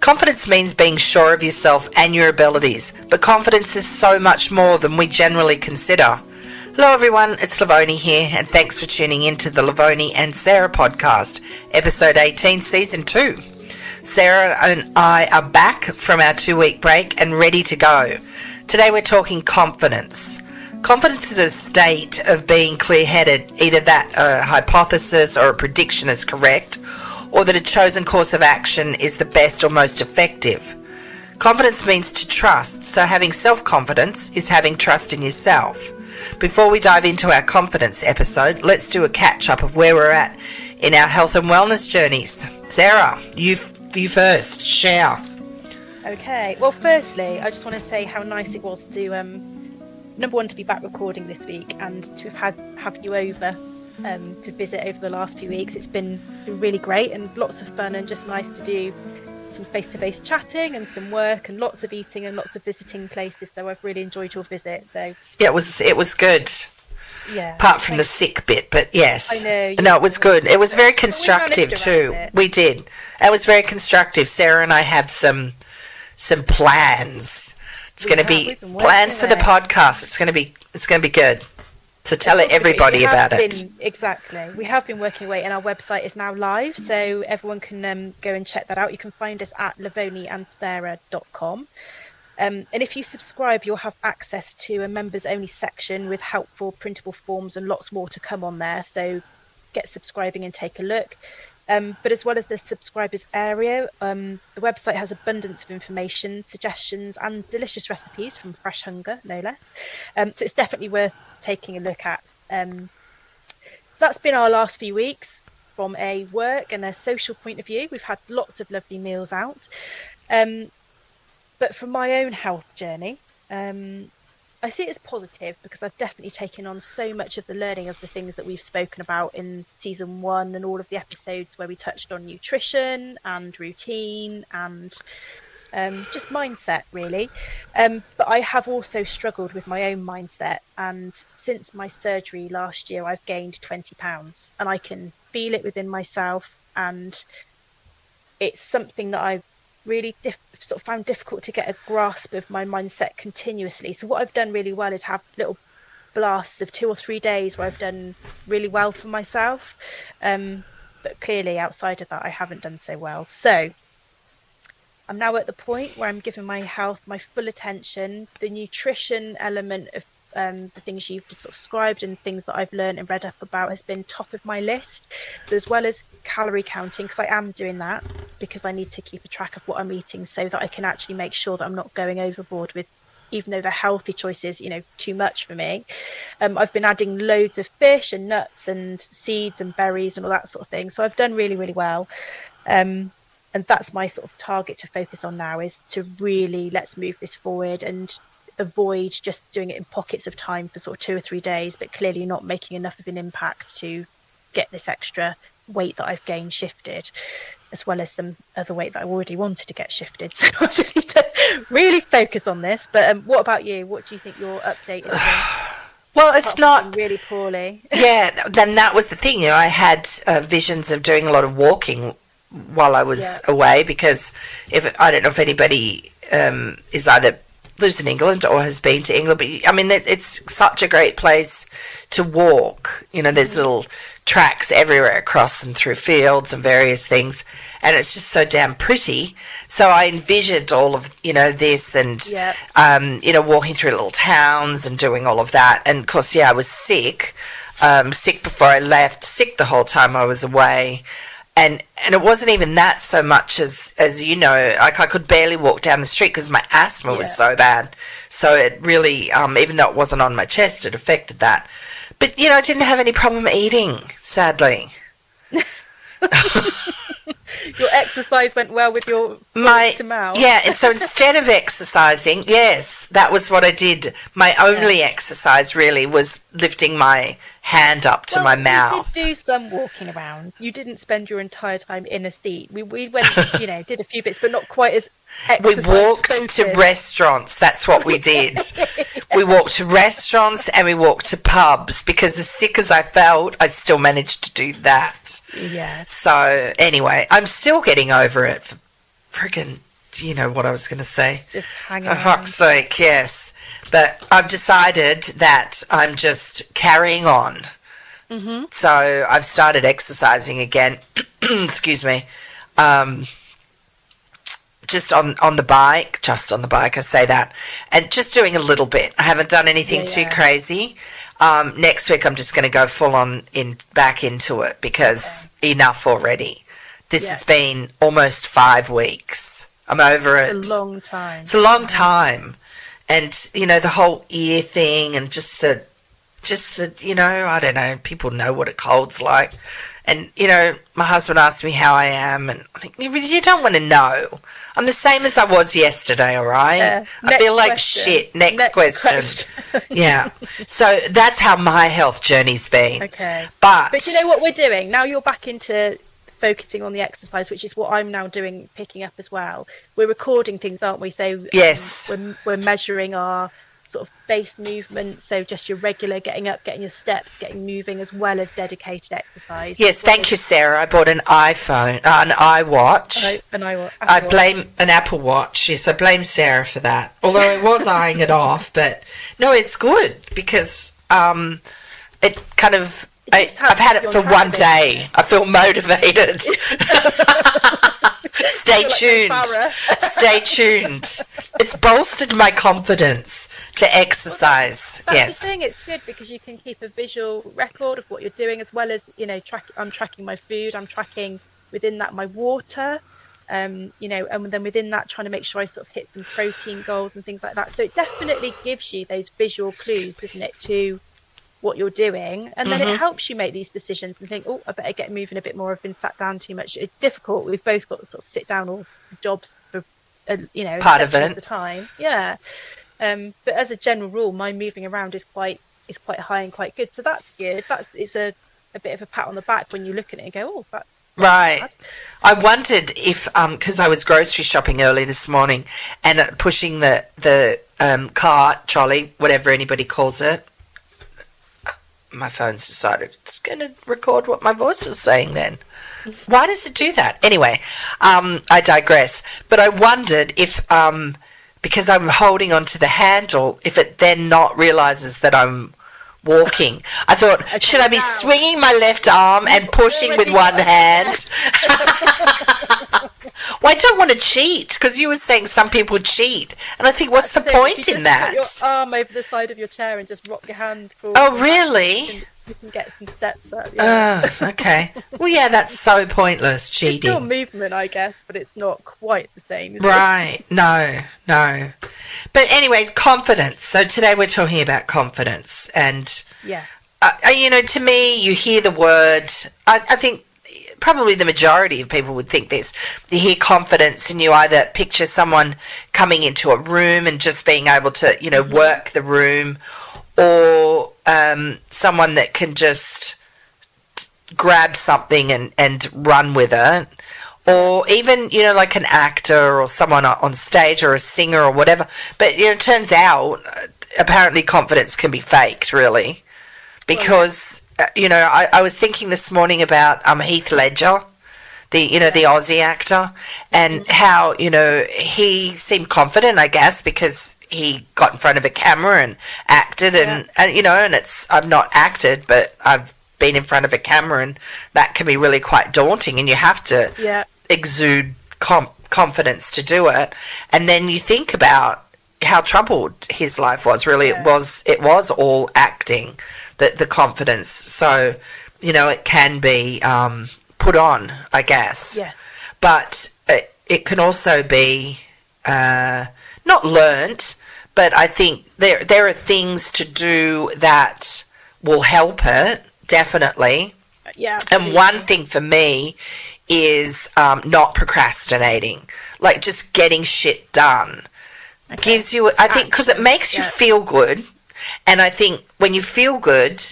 Confidence means being sure of yourself and your abilities, but confidence is so much more than we generally consider. Hello everyone, it's Lavoni here, and thanks for tuning in to the Lavoni and Sarah podcast, episode 18, season 2. Sarah and I are back from our 2-week break and ready to go. Today we're talking confidence. Confidence is a state of being clear-headed, either that a hypothesis or a prediction is correct, or that a chosen course of action is the best or most effective. Confidence means to trust, so having self-confidence is having trust in yourself. Before we dive into our confidence episode, let's do a catch-up of where we're at in our health and wellness journeys. Sarah, you first. Share. Okay. Well, firstly, I just want to say how nice it was to, number one, to be back recording this week and to have you over to visit over the last few weeks. It's been really great and lots of fun and just nice to do some face-to-face chatting and some work and lots of eating and lots of visiting places. So I've really enjoyed your visit. So yeah, it was good. Yeah. Apart from the sick bit, but yes. I know. No, it was good. It was very constructive too. We did. It was very constructive. Sarah and I have some plans. It's going to be plans for the podcast. It's going to be good. So tell everybody about it. Exactly. We have been working away and our website is now live, so everyone can go and check that out. You can find us at lavoniandsarah.com. And if you subscribe, you'll have access to a members only section with helpful printable forms and lots more to come on there. So get subscribing and take a look. But as well as the subscribers area, the website has abundance of information, suggestions and delicious recipes from Fresh Hunger, no less. So it's definitely worth taking a look at. So that's been our last few weeks from a work and a social point of view. We've had lots of lovely meals out. But from my own health journey, I see it as positive because I've definitely taken on so much of the learning of the things that we've spoken about in season 1 and all of the episodes where we touched on nutrition and routine and just mindset, really. But I have also struggled with my own mindset, and since my surgery last year, I've gained 20 pounds, and I can feel it within myself, and it's something that I've really sort of found difficult to get a grasp of my mindset continuously. So what I've done really well is have little blasts of 2 or 3 days where I've done really well for myself, but clearly outside of that I haven't done so well. So I'm now at the point where I'm giving my health my full attention. The nutrition element of the things you've described and things that I've learned and read up about has been top of my list. So as well as calorie counting, because I am doing that because I need to keep a track of what I'm eating so that I can actually make sure that I'm not going overboard with, even though they're healthy choices, too much for me. I've been adding loads of fish and nuts and seeds and berries and all that sort of thing. So I've done really, really well. And that's my sort of target to focus on now, is to really let's move this forward and avoid just doing it in pockets of time for sort of 2 or 3 days, but clearly not making enough of an impact to get this extra weight that I've gained shifted, as well as some other weight that I already wanted to get shifted. So I just need to really focus on this. But what about you? What do you think your update is? Well, it's not really poorly. Yeah, then that was the thing. I had visions of doing a lot of walking while I was away, because I don't know if anybody is either lives in England or has been to England, but I mean, it's such a great place to walk. There's little tracks everywhere across and through fields and various things, and it's just so damn pretty. So I envisioned all of this and walking through little towns and doing all of that. And of course, I was sick before I left, sick the whole time I was away. And it wasn't even that so much as I could barely walk down the street because my asthma was so bad. So it really, even though it wasn't on my chest, it affected that. But, I didn't have any problem eating, sadly. Your exercise went well with your foot to mouth. Yeah, and so instead of exercising, yes, that was what I did. My only exercise really was lifting my hand up to my mouth. You did do some walking around. You didn't spend your entire time in a seat. We went, did a few bits, but not quite as exercise. We walked to restaurants. That's what we did. We walked to restaurants and we walked to pubs, because as sick as I felt, I still managed to do that. Yeah. So anyway, I'm still getting over it for friggin' you know what I was going to say. Just hanging For fuck's sake, yes. But I've decided that I'm just carrying on. Mm-hmm. So I've started exercising again. Excuse me. Just on the bike, I say that, and just doing a little bit. I haven't done anything too crazy. Next week I'm just going to go full on back into it because enough already. This has been almost 5 weeks. I'm over it. It's a long time. It's a long time. And, you know, the whole ear thing and just the, you know, I don't know, people know what a cold's like. And, you know, my husband asked me how I am, and I think, you don't want to know. I'm the same as I was yesterday, all right? I feel like shit. Next question. Yeah. So that's how my health journey's been. Okay. But you know what we're doing? Now you're back into focusing on the exercise, which is what I'm now doing, picking up as well. We're recording things, aren't we? So yes, we're measuring our sort of base movement, so just your regular getting up, getting your steps, getting moving, as well as dedicated exercise. Yes, thank you, Sarah. I bought an iPhone, an iWatch. I blame an Apple Watch. Yes, I blame Sarah for that. Although I was eyeing it off, but no, it's good because it kind of. I've had it for one day. I feel motivated. Stay tuned. Stay tuned. It's bolstered my confidence to exercise. That's the thing. It's good because you can keep a visual record of what you're doing, as well as, you know, I'm tracking my food. I'm tracking within that my water. You know, and then within that, trying to make sure I sort of hit some protein goals and things like that. So it definitely gives you those visual clues, doesn't it, to what you're doing, and then it helps you make these decisions and think, oh, I better get moving a bit more. I've been sat down too much. It's difficult. We've both got to sort of sit down or jobs for you know, part of it at the time. But as a general rule, my moving around is quite high and quite good, so that's good. It's a bit of a pat on the back when you look at it and go, oh, that's right. bad. I wondered if because I was grocery shopping early this morning and pushing the cart trolley, whatever anybody calls it. My phone's decided it's going to record what my voice was saying then. Why does it do that? Anyway, I digress. But I wondered if, because I'm holding onto the handle, if it then not realises that I'm walking. I thought, should I be swinging my left arm and pushing with one hand? Well, I don't want to cheat, because you were saying some people cheat. And I think, what's the point in that? Put your arm over the side of your chair and just rock your hand forward. Oh, really? You can get some steps up. Okay. Well, yeah, that's so pointless, cheating. It's still movement, I guess, but it's not quite the same, is it? Right. No. But anyway, confidence. So today we're talking about confidence. And, you know, to me, you hear the word, I think probably the majority of people would think this. You hear confidence and you either picture someone coming into a room and just being able to, you know, work the room, or someone that can just grab something and run with it, or even, you know, like an actor or someone on stage or a singer or whatever. But, you know, it turns out apparently confidence can be faked, really, because you know, I was thinking this morning about Heath Ledger, the Aussie actor, and how, you know, he seemed confident, I guess, because he got in front of a camera and acted, and you know, and I've not acted, but I've been in front of a camera, and that can be really quite daunting, and you have to exude confidence to do it. And then you think about how troubled his life was. Really, it was all acting. The confidence, so, you know, it can be put on, I guess. Yeah. But it can also be not learnt, but I think there are things to do that will help it, definitely. Yeah. And one thing for me is not procrastinating, like just getting shit done. Okay. Gives you, I think, because it makes you feel good. And I think when you feel good,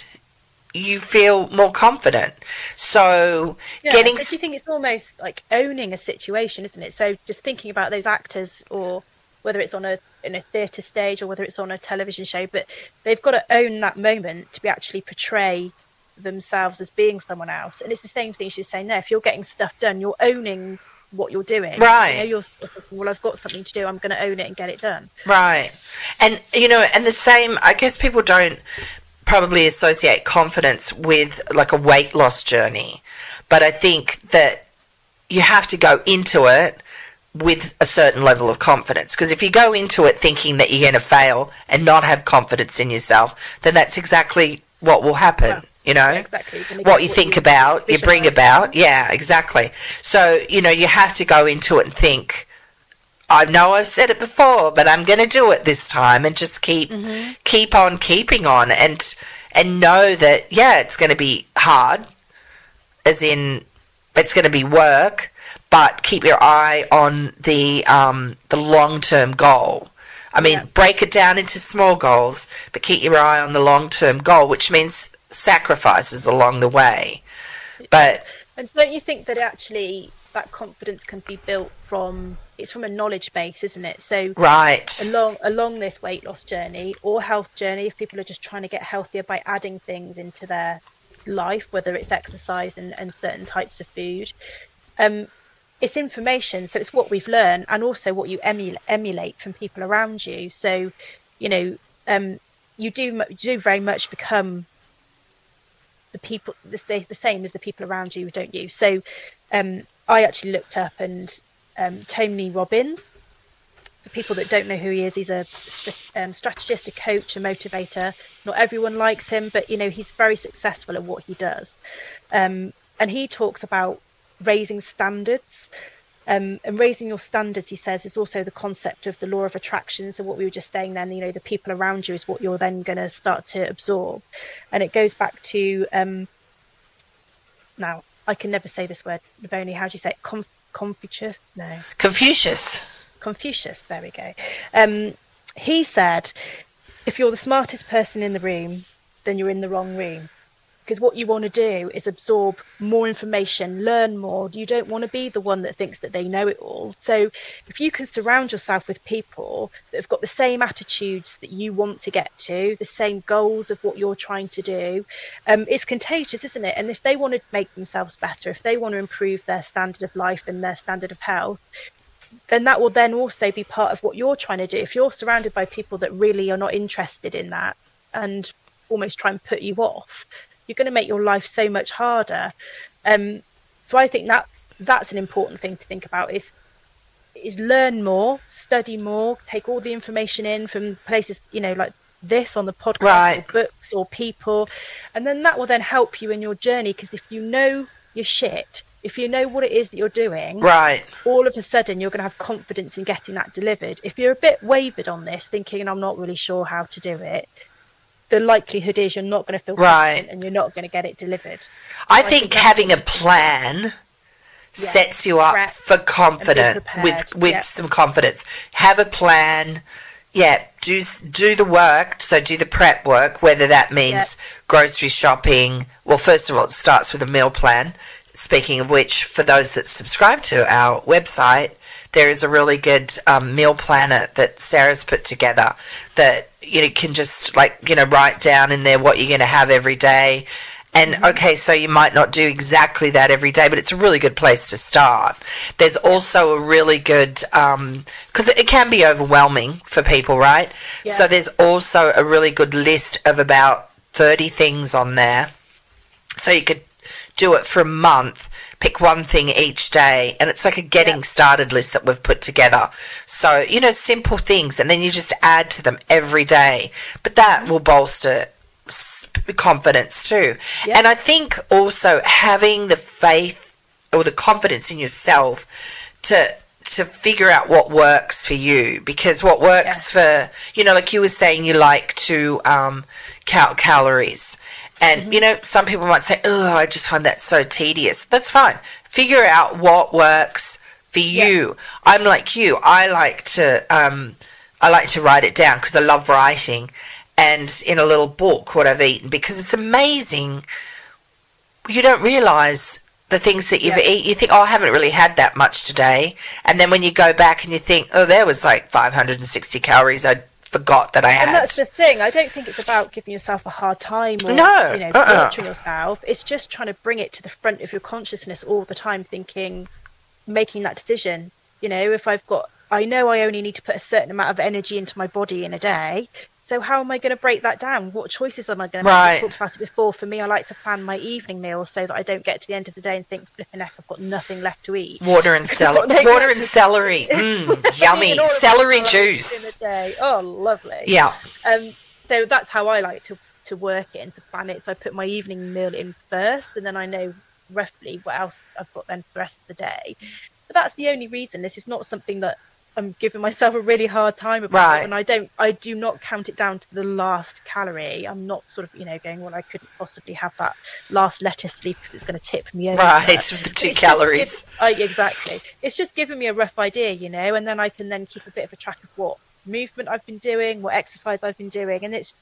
you feel more confident. So but you think it's almost like owning a situation, isn't it? So just thinking about those actors, or whether it's in a theatre stage or whether it's on a television show, but they've got to own that moment to be actually portray themselves as being someone else. And it's the same thing as you say, no, if you're getting stuff done, you're owning what you're doing. Right. You know, you're sort of thinking, well, I've got something to do, I'm going to own it and get it done. Right. And, you know, and the same, I guess people don't probably associate confidence with like a weight loss journey. But I think that you have to go into it with a certain level of confidence. Because if you go into it thinking that you're going to fail and not have confidence in yourself, then that's exactly what will happen. Well, you know, exactly. What you think about, you bring about. Yeah, exactly. So, you know, you have to go into it and think, I know I've said it before, but I'm going to do it this time, and just keep on keeping on, and know that, yeah, it's going to be hard, as in it's going to be work, but keep your eye on the long-term goal. I mean, break it down into small goals, but keep your eye on the long-term goal, which means sacrifices along the way. But and don't you think that actually that confidence can be built from a knowledge base, isn't it? So along this weight loss journey or health journey, if people are just trying to get healthier by adding things into their life, whether it's exercise and certain types of food, it's information, so it's what we've learned and also what you emulate from people around you. So, you know, you do very much become the people, the same as the people around you, don't you? So I actually looked up, and Tony Robbins, for people that don't know who he is, he's a strategist, a coach, a motivator. Not everyone likes him, but you know, he's very successful at what he does, and he talks about raising standards, and raising your standards, he says, is also the concept of the law of attraction. So what we were just saying then, you know, the people around you is what you're then going to start to absorb. And it goes back to now I can never say this word, Livoni, how do you say it? Confucius, there we go. He said, if you're the smartest person in the room, then you're in the wrong room. Because what you want to do is absorb more information, learn more. You don't want to be the one that thinks that they know it all. So if you can surround yourself with people that have got the same attitudes that you want to get to, the same goals of what you're trying to do, it's contagious, isn't it? And if they want to make themselves better, if they want to improve their standard of life and their standard of health, then that will then also be part of what you're trying to do. If you're surrounded by people that really are not interested in that and almost try and put you off, you're going to make your life so much harder. So I think that's an important thing to think about, is learn more, study more, take all the information in from places, you know, like this on the podcast, or books or people, and then that will then help you in your journey. Because if you know your shit, if you know what it is that you're doing, all of a sudden you're going to have confidence in getting that delivered. If you're a bit wavered on this, thinking I'm not really sure how to do it, the likelihood is you're not going to feel confident and you're not going to get it delivered. I think having a plan sets you up for confidence, with some confidence. Have a plan. Yeah, do the work. So do the prep work, whether that means grocery shopping. Well, first of all, it starts with a meal plan. Speaking of which, for those that subscribe to our website, there is a really good meal planner that Sarah's put together that you can just write down in there what you're going to have every day. And okay, so you might not do exactly that every day, but it's a really good place to start. There's also a really good, because it can be overwhelming for people, right? Yeah. So there's also a really good list of about 30 things on there. So you could do it for a month, pick one thing each day, and it's like a getting started list that we've put together. So, simple things, and then you just add to them every day. But that will bolster confidence too. Yep. And I think also having the faith or the confidence in yourself to figure out what works for you, because what works for, like you were saying, you like to count calories. And, some people might say, oh, I just find that so tedious. That's fine. Figure out what works for you. Yeah. I'm like you. I like to write it down because I love writing, and in a little book what I've eaten, because it's amazing. You don't realise the things that you've eaten. You think, oh, I haven't really had that much today. And then when you go back and you think, oh, there was like 560 calories I forgot that I had. And that's the thing. I don't think it's about giving yourself a hard time or torturing yourself. It's just trying to bring it to the front of your consciousness all the time, thinking, making that decision. You know, if I know I only need to put a certain amount of energy into my body in a day. So how am I going to break that down? What choices am I going to make? I talked about it before. For me, I like to plan my evening meal so that I don't get to the end of the day and think, flipping heck, I've got nothing left to eat. Water and celery. Yummy. Celery juice. In the day. Oh, lovely. Yeah. So that's how I like to work it and to plan it. So I put my evening meal in first, and then I know roughly what else I've got then for the rest of the day. But that's the only reason. This is not something that I'm giving myself a really hard time about, right. And I do not count it down to the last calorie. I'm not sort of, going, well, I couldn't possibly have that last lettuce leaf because it's going to tip me over. Right, with the 2 calories. Exactly. It's just giving me a rough idea, and then I can then keep a bit of a track of what movement I've been doing, what exercise I've been doing, and it's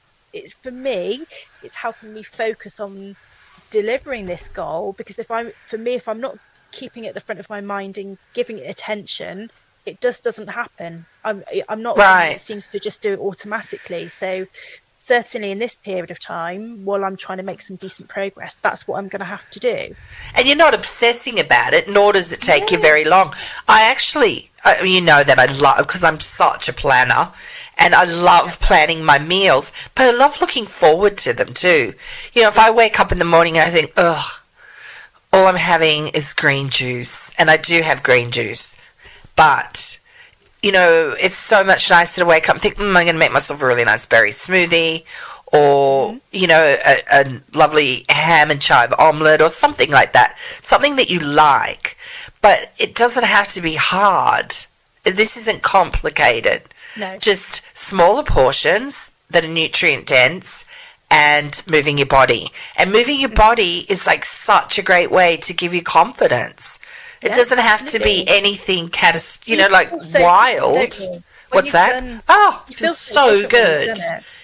for me, it's helping me focus on delivering this goal, because if I'm not keeping it at the front of my mind and giving it attention, it just doesn't happen. I'm not right. It seems to just do it automatically. So certainly in this period of time, while I'm trying to make some decent progress, that's what I'm going to have to do. And you're not obsessing about it, nor does it take you very long. I actually, that I love, because I'm such a planner, and I love planning my meals, but I love looking forward to them too. If I wake up in the morning and I think, ugh, all I'm having is green juice, and I do have green juice, but it's so much nicer to wake up and think, I'm going to make myself a really nice berry smoothie, or, a lovely ham and chive omelette or something like that. Something that you like. But it doesn't have to be hard. This isn't complicated. No. Just smaller portions that are nutrient dense and moving your body. And moving your body is like such a great way to give you confidence. It doesn't have to be anything wild. What's that? You feel so good.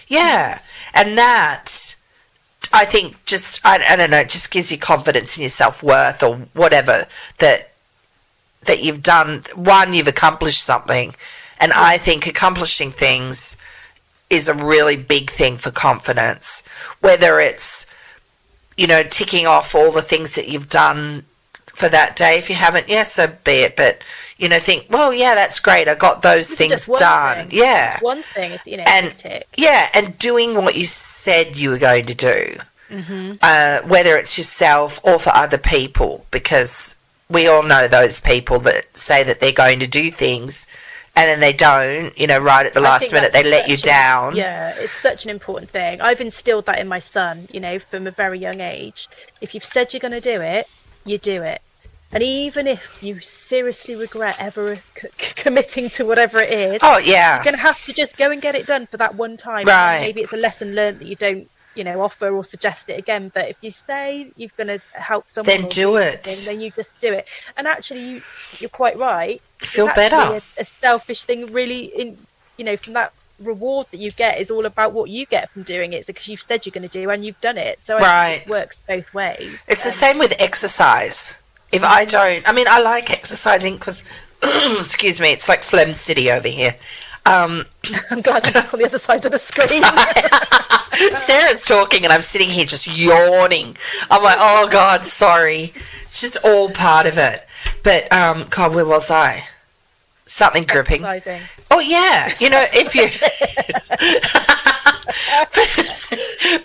Yeah. And that, I think, just, I don't know, it just gives you confidence in your self-worth or whatever that you've done. One, you've accomplished something. And I think accomplishing things is a really big thing for confidence. Whether it's, ticking off all the things that you've done for that day. If you haven't, so be it. But, think, well, yeah, that's great. I got those things done. Thing. Yeah. Just one thing, and tick. Yeah, and doing what you said you were going to do. Mm-hmm. Whether it's yourself or for other people, because we all know those people that say that they're going to do things and then they don't, right at the last minute they let you down. Yeah, it's such an important thing. I've instilled that in my son, from a very young age. If you've said you're going to do it, you do it. And even if you seriously regret ever committing to whatever it is, you're going to have to just go and get it done for that one time. Right. Maybe it's a lesson learned that you don't, offer or suggest it again. But if you say you're going to help someone, then do it. Then you just do it. And actually, you're quite right. Feel better. A selfish thing, really. From that reward that you get is all about what you get from doing it. It's because you've said you're going to do and you've done it. So I think it works both ways. It's the same with exercise. If I don't, I like exercising because, excuse me, it's like Phlegm City over here. I'm glad I'm on the other side of the screen. Sarah's talking and I'm sitting here just yawning. I'm like, oh God, sorry. It's just all part of it. But, God, where was I? Something gripping. Exercising. Oh, yeah. If you...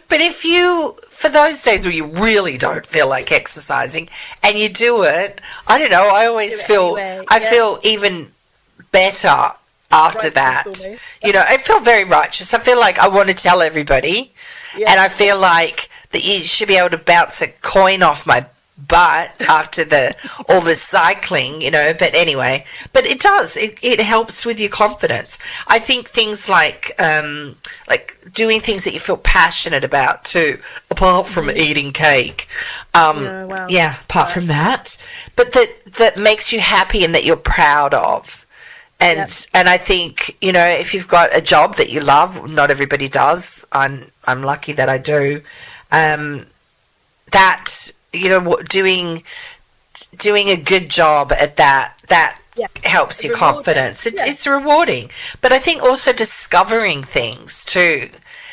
but if you, for those days where you really don't feel like exercising and you do it, I don't know, I always feel, anyway. I feel even better after that. I feel very righteous. I feel like I want to tell everybody, and I feel like that you should be able to bounce a coin off my butt after all the cycling, but anyway, but it does, it helps with your confidence. I think things like doing things that you feel passionate about too, apart from eating cake, apart from that, but that makes you happy and that you're proud of. And I think, if you've got a job that you love, not everybody does, I'm lucky that I do, that doing a good job at that helps your confidence. It's rewarding. But I think also discovering things too,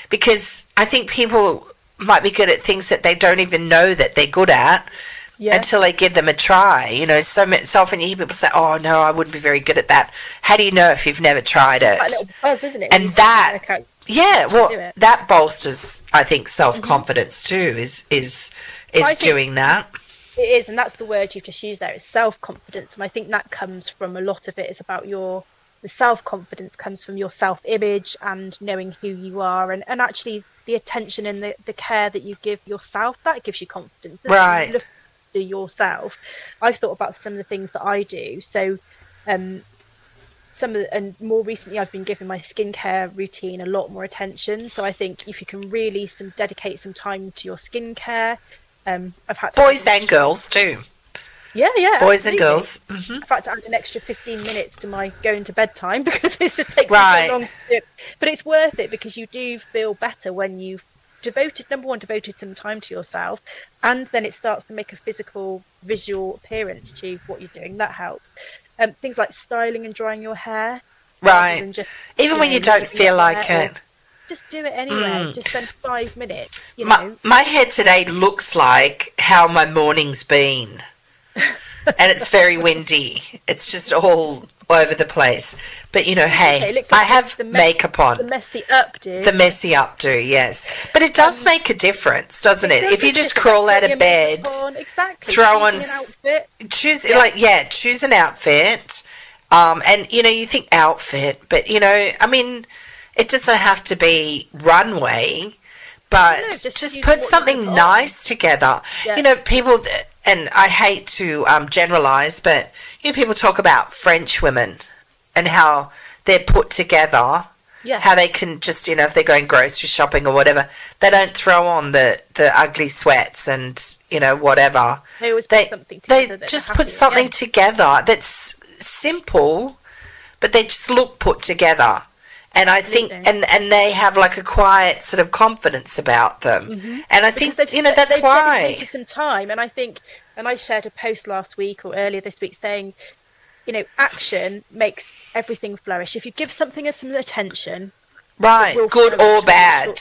because I think people might be good at things that they don't even know that they're good at, until they give them a try. You know, so often you hear people say, "Oh no, I wouldn't be very good at that." How do you know if you've never tried it? It's like a little buzz, isn't it? And that, that bolsters, I think, self-confidence too. Is doing that. It is, and that's the word you've just used there. It's self-confidence, and I think that comes from a lot of it. It's about the self-confidence comes from your self-image and knowing who you are, and actually the attention and the care that you give yourself, that gives you confidence. Right. You look after yourself. I've thought about some of the things that I do. So and more recently I've been giving my skincare routine a lot more attention. So I think if you can really dedicate some time to your skincare, I've had to boys and girls too. Yeah, boys absolutely. and girls. I've had to add an extra 15 minutes to my going to bed time because it just takes so long to do it. But it's worth it because you do feel better when you've devoted some time to yourself, and then it starts to make a physical, visual appearance to what you're doing. That helps. Things like styling and drying your hair. Right. Even when you don't feel like it. Just do it anyway. Just spend 5 minutes. My hair today looks like how my morning's been. And it's very windy. It's just all over the place. But, hey, like I have makeup on. The messy updo. The messy updo, yes. But it does make a difference, doesn't it? If you just crawl out of bed, throw on... Choose an outfit. And, you think outfit, but, it doesn't have to be runway. But just put something nice together. Yeah. People, and I hate to generalise, but people talk about French women and how they're put together. Yeah. How they can just, if they're going grocery shopping or whatever, they don't throw on the ugly sweats and, whatever. They always put something together. They just put something together that's simple, but they just look put together. And I think, and they have like a quiet sort of confidence about them. Mm-hmm. And I think, that's why. They've dedicated some time. And I think, and I shared a post last week or earlier this week saying, action makes everything flourish. If you give something some attention. Right, good or bad.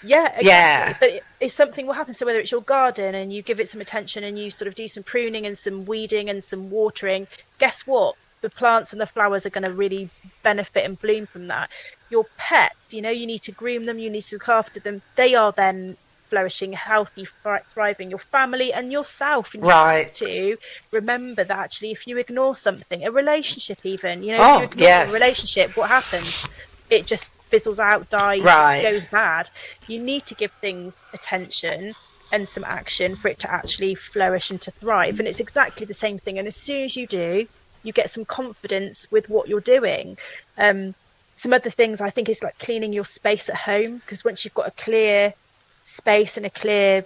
Yeah, exactly. Yeah. But if something will happen, so whether it's your garden and you give it some attention and you sort of do some pruning and some weeding and some watering, guess what? The plants and the flowers are going to really benefit and bloom from that. Your pets, you need to groom them, you need to look after them. They are then flourishing, healthy, thriving. Your family and yourself. And right. You have to remember that actually, if you ignore something, a relationship even, if you ignore a relationship, what happens? It just fizzles out, dies, goes bad. You need to give things attention and some action for it to actually flourish and to thrive. And it's exactly the same thing. And as soon as you do, you get some confidence with what you're doing. Some other things I think is like cleaning your space at home, because once you've got a clear space and a clear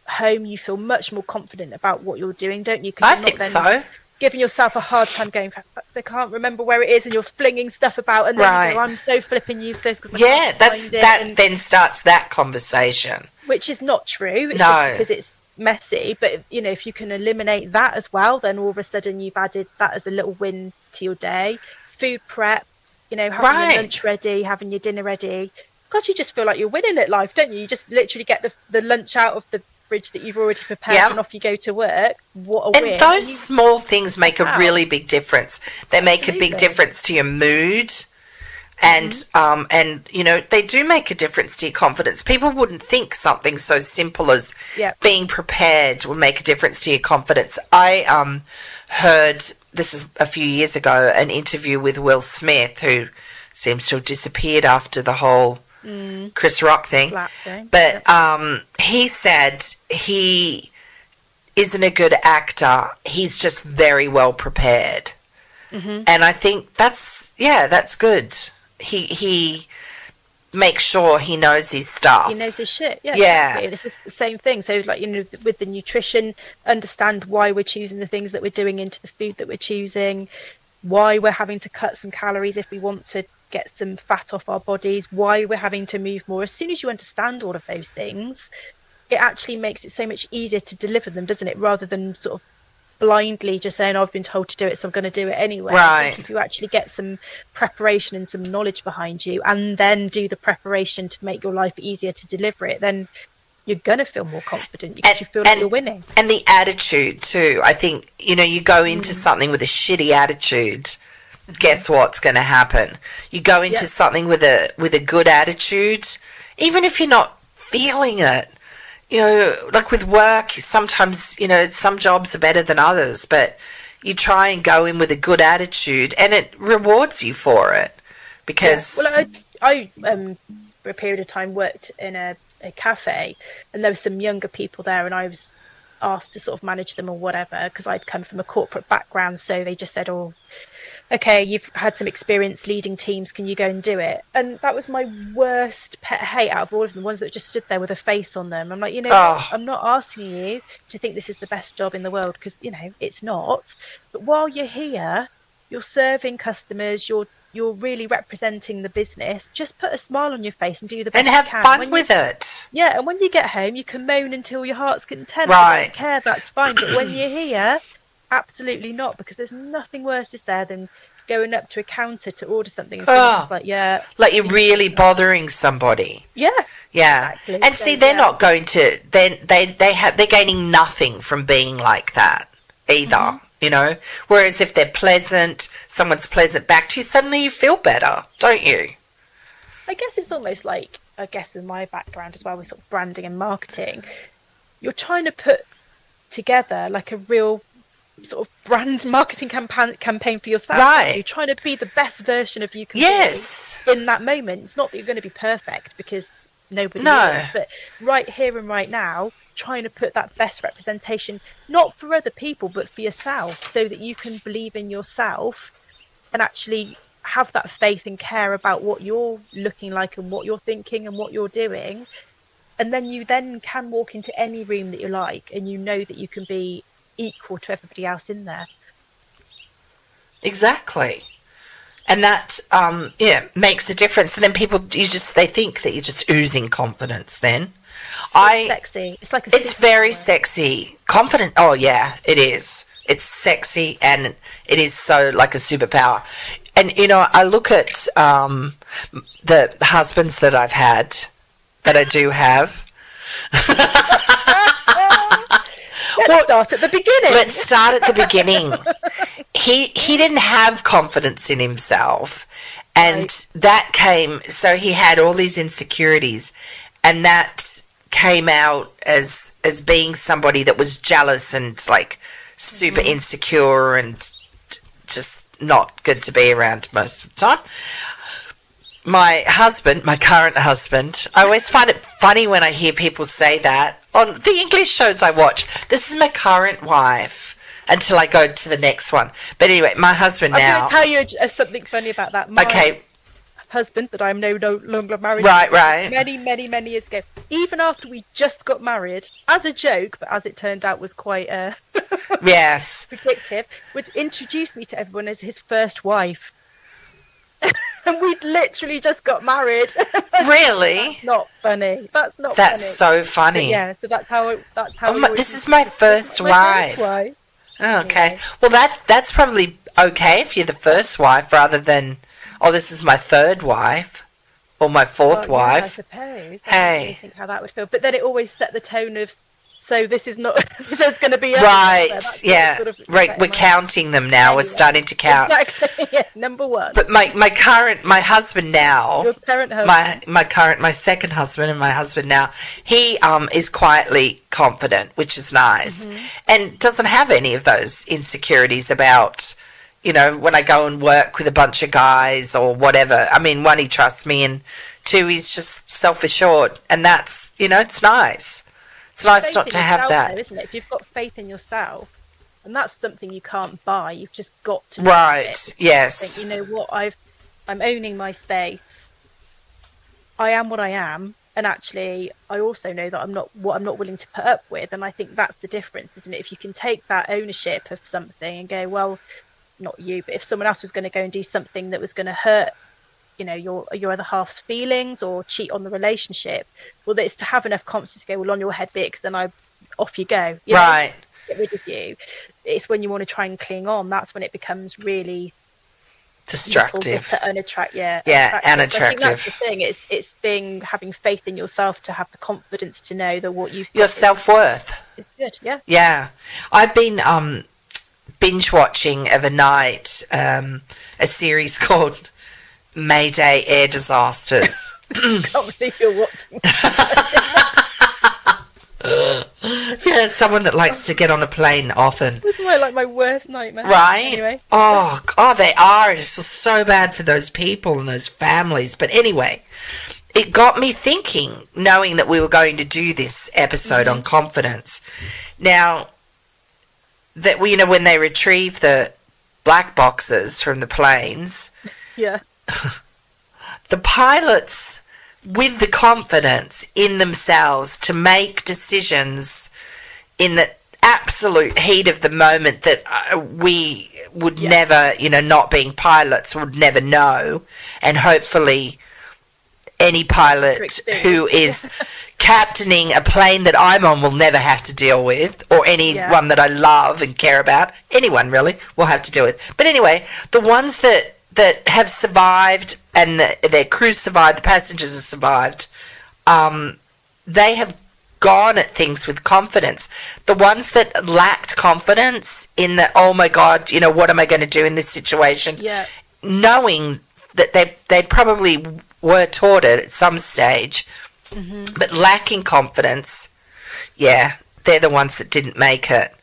home, you feel much more confident about what you're doing, don't you? I think so. Giving yourself a hard time going, I can't remember where it is, and you're flinging stuff about, and then you go, I'm so flipping useless because that then starts that conversation, which is not true. It's just because it's messy. But if you can eliminate that as well, then all of a sudden you've added that as a little win to your day. Food prep, having your lunch ready, having your dinner ready. God, you just feel like you're winning at life, don't you? You just literally get the lunch out of the fridge that you've already prepared and off you go to work. What a win. And those small things make a really big difference. They make a big difference to your mood. And they do make a difference to your confidence. People wouldn't think something so simple as being prepared would make a difference to your confidence. I heard, this is a few years ago, an interview with Will Smith, who seems to have disappeared after the whole Chris Rock thing. But he said he isn't a good actor. He's just very well prepared. Mm-hmm. And I think that's good. He makes sure he knows his stuff. He knows his shit. Yeah. Exactly. And it's just the same thing. So, with the nutrition, understand why we're choosing the things that we're doing into the food that we're choosing, why we're having to cut some calories if we want to get some fat off our bodies, why we're having to move more. As soon as you understand all of those things, it actually makes it so much easier to deliver them, doesn't it? Rather than sort of blindly just saying, I've been told to do it, so I'm going to do it anyway. I think if you actually get some preparation and some knowledge behind you, and then do the preparation to make your life easier to deliver it, then you're going to feel more confident because you feel like you're winning. And the attitude too. I think, you go into something with a shitty attitude, guess what's going to happen? You go into something with a good attitude, even if you're not feeling it. Like with work, sometimes, some jobs are better than others, but you try and go in with a good attitude and it rewards you for it. Because... Well, I for a period of time worked in a cafe, and there were some younger people there, and I was asked to sort of manage them or whatever, because I'd come from a corporate background, so they just said, oh, okay, you've had some experience leading teams, can you go and do it? And that was my worst pet hate out of all of them, the ones that just stood there with a face on them. I'm like, I'm not asking you to think this is the best job in the world, because, it's not. But while you're here, you're serving customers, you're really representing the business. Just put a smile on your face and do the best you can. And have fun with it. Yeah, and when you get home, you can moan until your heart's content. Right. I don't care, that's fine. But when you're here, absolutely not, because there's nothing worse, is there, than going up to a counter to order something and just like you're really bothering somebody. Yeah. Exactly. And see, they're not going to. They're gaining nothing from being like that either. Whereas if they're pleasant, someone's pleasant back to you, suddenly you feel better, don't you? I guess it's almost like, with my background as well, with sort of branding and marketing, you're trying to put together like a real sort of brand marketing campaign for yourself. Right. You're trying to be the best version of you can be in that moment. It's not that you're going to be perfect, because nobody is, but right here and right now, trying to put that best representation, not for other people, but for yourself, so that you can believe in yourself and actually have that faith and care about what you're looking like and what you're thinking and what you're doing. And then you then can walk into any room that you like, and you know that you can be equal to everybody else in there. Exactly. And that makes a difference. And then people, they think that you're just oozing confidence then. It's sexy. It's like it's very sexy. Confident. Oh yeah, it is. It's sexy, and it is so like a superpower. And I look at the husbands that I've had, that I do have. Let's start at the beginning. Let's start at the beginning. He didn't have confidence in himself, and that came. So he had all these insecurities, and that came out as being somebody that was jealous and like super insecure and just not good to be around most of the time. My husband, my current husband, I always find it funny when I hear people say that on the English shows I watch. This is my current wife, until I go to the next one. But anyway, my husband now. I'm going to tell you something funny about that. My husband that I'm no longer married right many years ago, even after we just got married, as a joke, but as it turned out was quite predictive, would introduce me to everyone as his first wife. And we'd literally just got married. Really? That's not funny. That's not funny. That's so funny. But yeah, so that's how this is my first wife. Oh, okay. Well, that's probably okay if you're the first wife rather than, this is my third wife or my fourth wife. I suppose. Hey. I think how that would feel. But then it always set the tone of, so this is not, there's going to be... Right, sort of we're counting them now. Anyway, we're starting to count. Exactly, yeah, number one. But my husband now... Your current husband. My second husband and my husband now, he is quietly confident, which is nice, and doesn't have any of those insecurities about... when I go and work with a bunch of guys or whatever. I mean, one, he trusts me, and two, he's just self-assured. And that's, it's nice. It's nice not to have that. Though, isn't it? If you've got faith in yourself, and that's something you can't buy, you've just got to. Right, yes. Think, you know what, I'm owning my space. I am what I am. And actually, I also know that I'm not willing to put up with. And I think that's the difference, isn't it? If you can take that ownership of something and go, well, not you, but if someone else was going to go and do something that was going to hurt, your other half's feelings or cheat on the relationship, well, it's to have enough confidence to go, well, on your head, because then off you go. Right. Get rid of you. It's when you want to try and cling on, that's when it becomes really destructive. Unattractive. Yeah, unattractive. unattractive. So I think that's the thing. It's having faith in yourself to have the confidence to know that what you've your self-worth is good. Yeah. Yeah, I've been binge watching overnight a series called Mayday Air Disasters. I can't believe you're watching. Yeah, someone that likes to get on a plane often. This is my worst nightmare. Right? Anyway. Oh, they are. It's just so bad for those people and those families. But anyway, it got me thinking, knowing that we were going to do this episode on confidence. Now, that when they retrieve the black boxes from the planes, yeah, the pilots, with the confidence in themselves to make decisions in the absolute heat of the moment that we would never, not being pilots, would never know, and hopefully any pilot who is captaining a plane that I'm on will never have to deal with, or anyone that I love and care about. Anyone really will have to deal with. But anyway, the ones that have survived and their crews survived, the passengers have survived, they have gone at things with confidence. The ones that lacked confidence in the, oh my God, what am I going to do in this situation? Yeah. Knowing that they probably were taught it at some stage, but lacking confidence, they're the ones that didn't make it.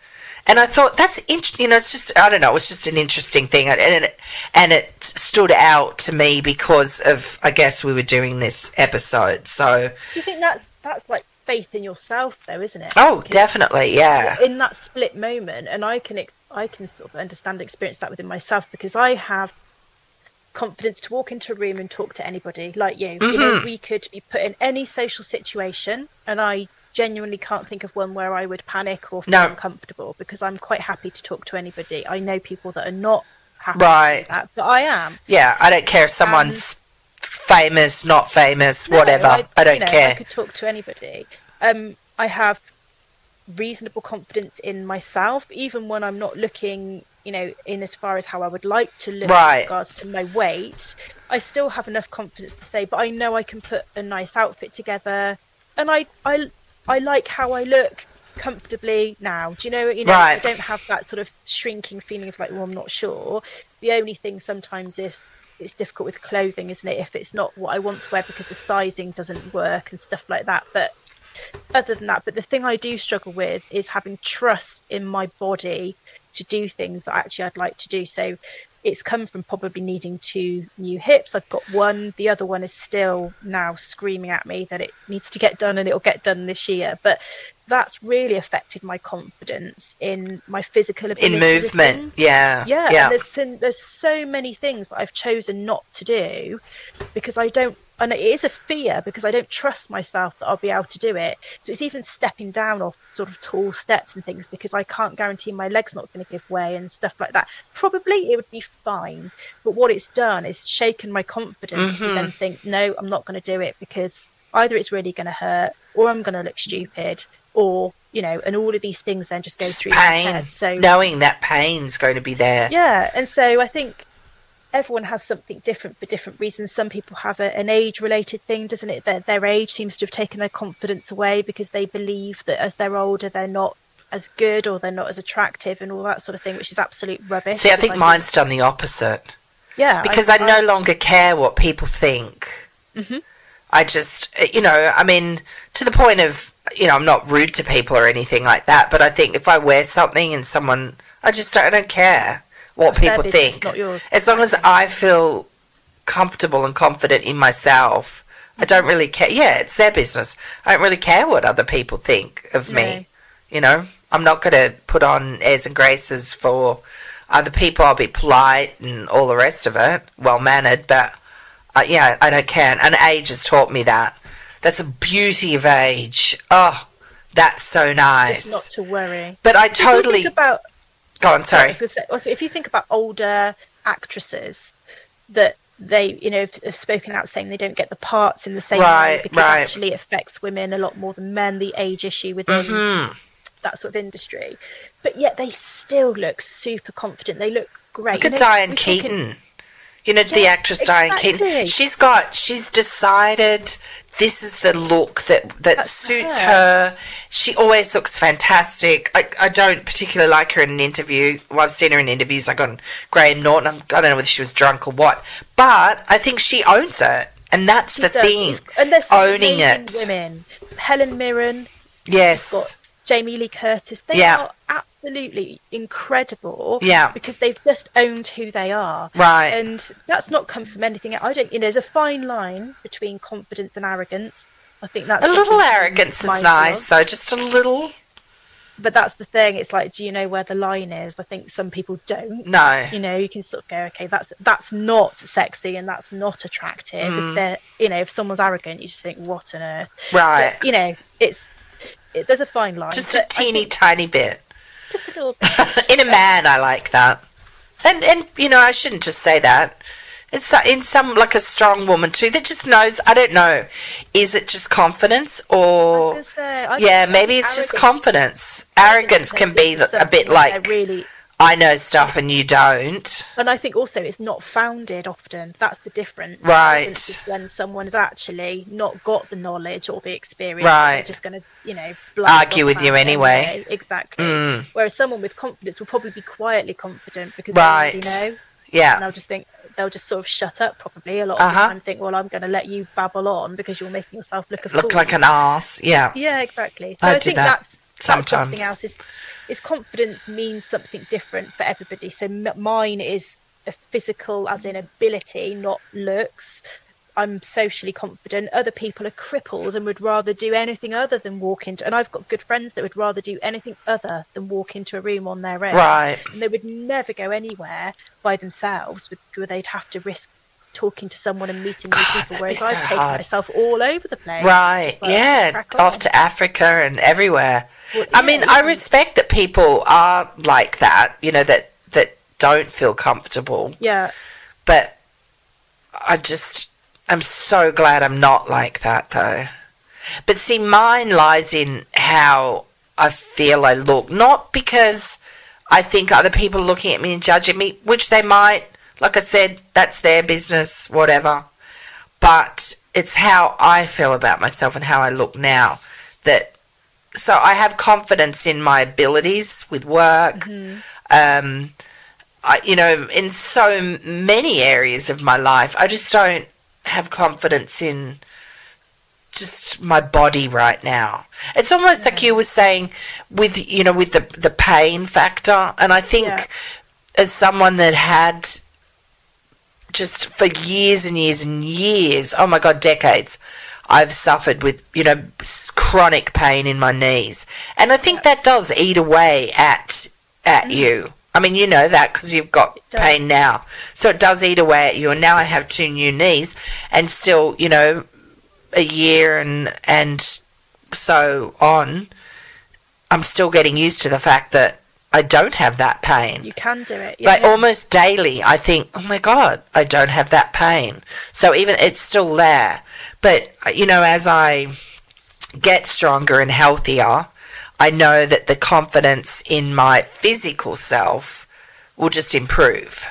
And I thought that's it's just, I don't know, it was just an interesting thing, and it stood out to me because of, I guess, we were doing this episode. So do you think that's like faith in yourself, though, isn't it? Oh, because definitely, yeah. In that split moment, and I can sort of understand and experience that within myself, because I have confidence to walk into a room and talk to anybody like you. We could be put in any social situation, and I genuinely can't think of one where I would panic or feel uncomfortable, because I'm quite happy to talk to anybody. I know people that are not happy to do that, but I am. Yeah, I don't care if someone's famous, not famous, whatever. I don't care. I could talk to anybody. I have reasonable confidence in myself, even when I'm not looking, in as far as how I would like to look in regards to my weight. I still have enough confidence to say, but I know I can put a nice outfit together, and I like how I look comfortably now. Do you know? I don't have that sort of shrinking feeling of like, well, I'm not sure. The only thing sometimes it's difficult with clothing, isn't it? If it's not what I want to wear because the sizing doesn't work and stuff like that. But other than that, the thing I do struggle with is having trust in my body to do things that actually I'd like to do. So it's come from probably needing 2 new hips. I've got one. The other one is still now screaming at me that it needs to get done, and it'll get done this year. But that's really affected my confidence in my physical ability. In movement, yeah. And there's so many things that I've chosen not to do because I don't, and it is a fear because I don't trust myself that I'll be able to do it. So it's even stepping down off sort of tall steps and things because I can't guarantee my leg's not going to give way and stuff like that. Probably it would be fine, but what it's done is shaken my confidence to then think, no, I'm not going to do it because either it's really going to hurt or I'm going to look stupid, or and all of these things then just go through my head. So knowing that pain's going to be there. Yeah, and so I think everyone has something different for different reasons. Some people have an age-related thing, doesn't it? Their age seems to have taken their confidence away because they believe that as they're older, they're not as good or they're not as attractive and all that sort of thing, which is absolute rubbish. See, I think mine's done the opposite. Yeah. Because I no longer care what people think. I just, I mean, to the point of, I'm not rude to people or anything like that, but I think if I wear something and someone, I don't care what people think. It's not yours. As long as I feel comfortable and confident in myself, I don't really care. Yeah, it's their business. I don't really care what other people think of me. I'm not going to put on airs and graces for other people. I'll be polite and all the rest of it, well-mannered, but I don't care. And age has taught me that. That's the beauty of age. Oh, that's so nice. Just not to worry. But I totally... Go on, sorry. Also, if you think about older actresses that they, have spoken out saying they don't get the parts in the same way because actually it affects women a lot more than men, the age issue within that sort of industry. But yet they still look super confident. They look great. Look at Diane Keaton. You know, the actress Diane exactly. Keaton. She's decided this is the look that suits her. She always looks fantastic. I don't particularly like her in an interview. Well, I've seen her in interviews like on Graham Norton. I don't know whether she was drunk or what. But I think she owns it. And that's the thing. And there's owning it. Women. Helen Mirren. Yes. Jamie Lee Curtis. They are absolutely incredible. Yeah. Because they've just owned who they are. Right. And that's not come from anything. There's a fine line between confidence and arrogance. I think that's a little arrogance is nice, though. Just a little. But that's the thing. It's like, do you know where the line is? I think some people don't. No. You know, you can sort of go, okay, that's not sexy and that's not attractive. If they're, if someone's arrogant, you just think, what on earth? Right. But, there's a fine line. Just a teeny tiny bit. Just a little bit. In a man, I like that. And I shouldn't just say that. It's in some, like a strong woman too, that just knows, I don't know, is it just confidence or... maybe it's just confidence. Arrogance can be a bit like, really, I know stuff and you don't. And I think also it's not founded often. That's the difference. Right. Is when someone has actually not got the knowledge or the experience. Right. They're just going to, argue with you anyway. Exactly. Whereas someone with confidence will probably be quietly confident because right. they already know. Yeah. And they'll just sort of shut up probably a lot of the time and think, well, I'm going to let you babble on because you're making yourself look a fool. Look like an arse, yeah. Yeah, exactly. So I think that's something else. Is confidence means something different for everybody. So mine is a physical, as in ability, not looks. I'm socially confident. Other people are crippled and would rather do anything other than walk into... And I've got good friends that would rather do anything other than walk into a room on their own. Right. And they would never go anywhere by themselves where they'd have to risk talking to someone and meeting new people. Whereas I've taken myself all over the place. Right, off to Africa and everywhere. Well, I mean, I respect that people are like that, that don't feel comfortable. Yeah. But I'm so glad I'm not like that, though. But see, mine lies in how I feel I look. Not because I think other people are looking at me and judging me, which they might. Like I said, that's their business, whatever. But it's how I feel about myself and how I look now. So I have confidence in my abilities with work. In so many areas of my life, I just don't have confidence in just my body right now. It's almost like you were saying with the pain factor. And I think as someone that had just for years and years and years, oh my God, decades, I've suffered with, chronic pain in my knees. And I think that does eat away at you. I mean, you know that because you've got pain now. So it does eat away at you. And now I have 2 new knees and still, a year and so on, I'm still getting used to the fact that I don't have that pain. You can do it. But almost daily, I think, oh my God, I don't have that pain. So even it's still there. But, as I get stronger and healthier, I know that the confidence in my physical self will just improve.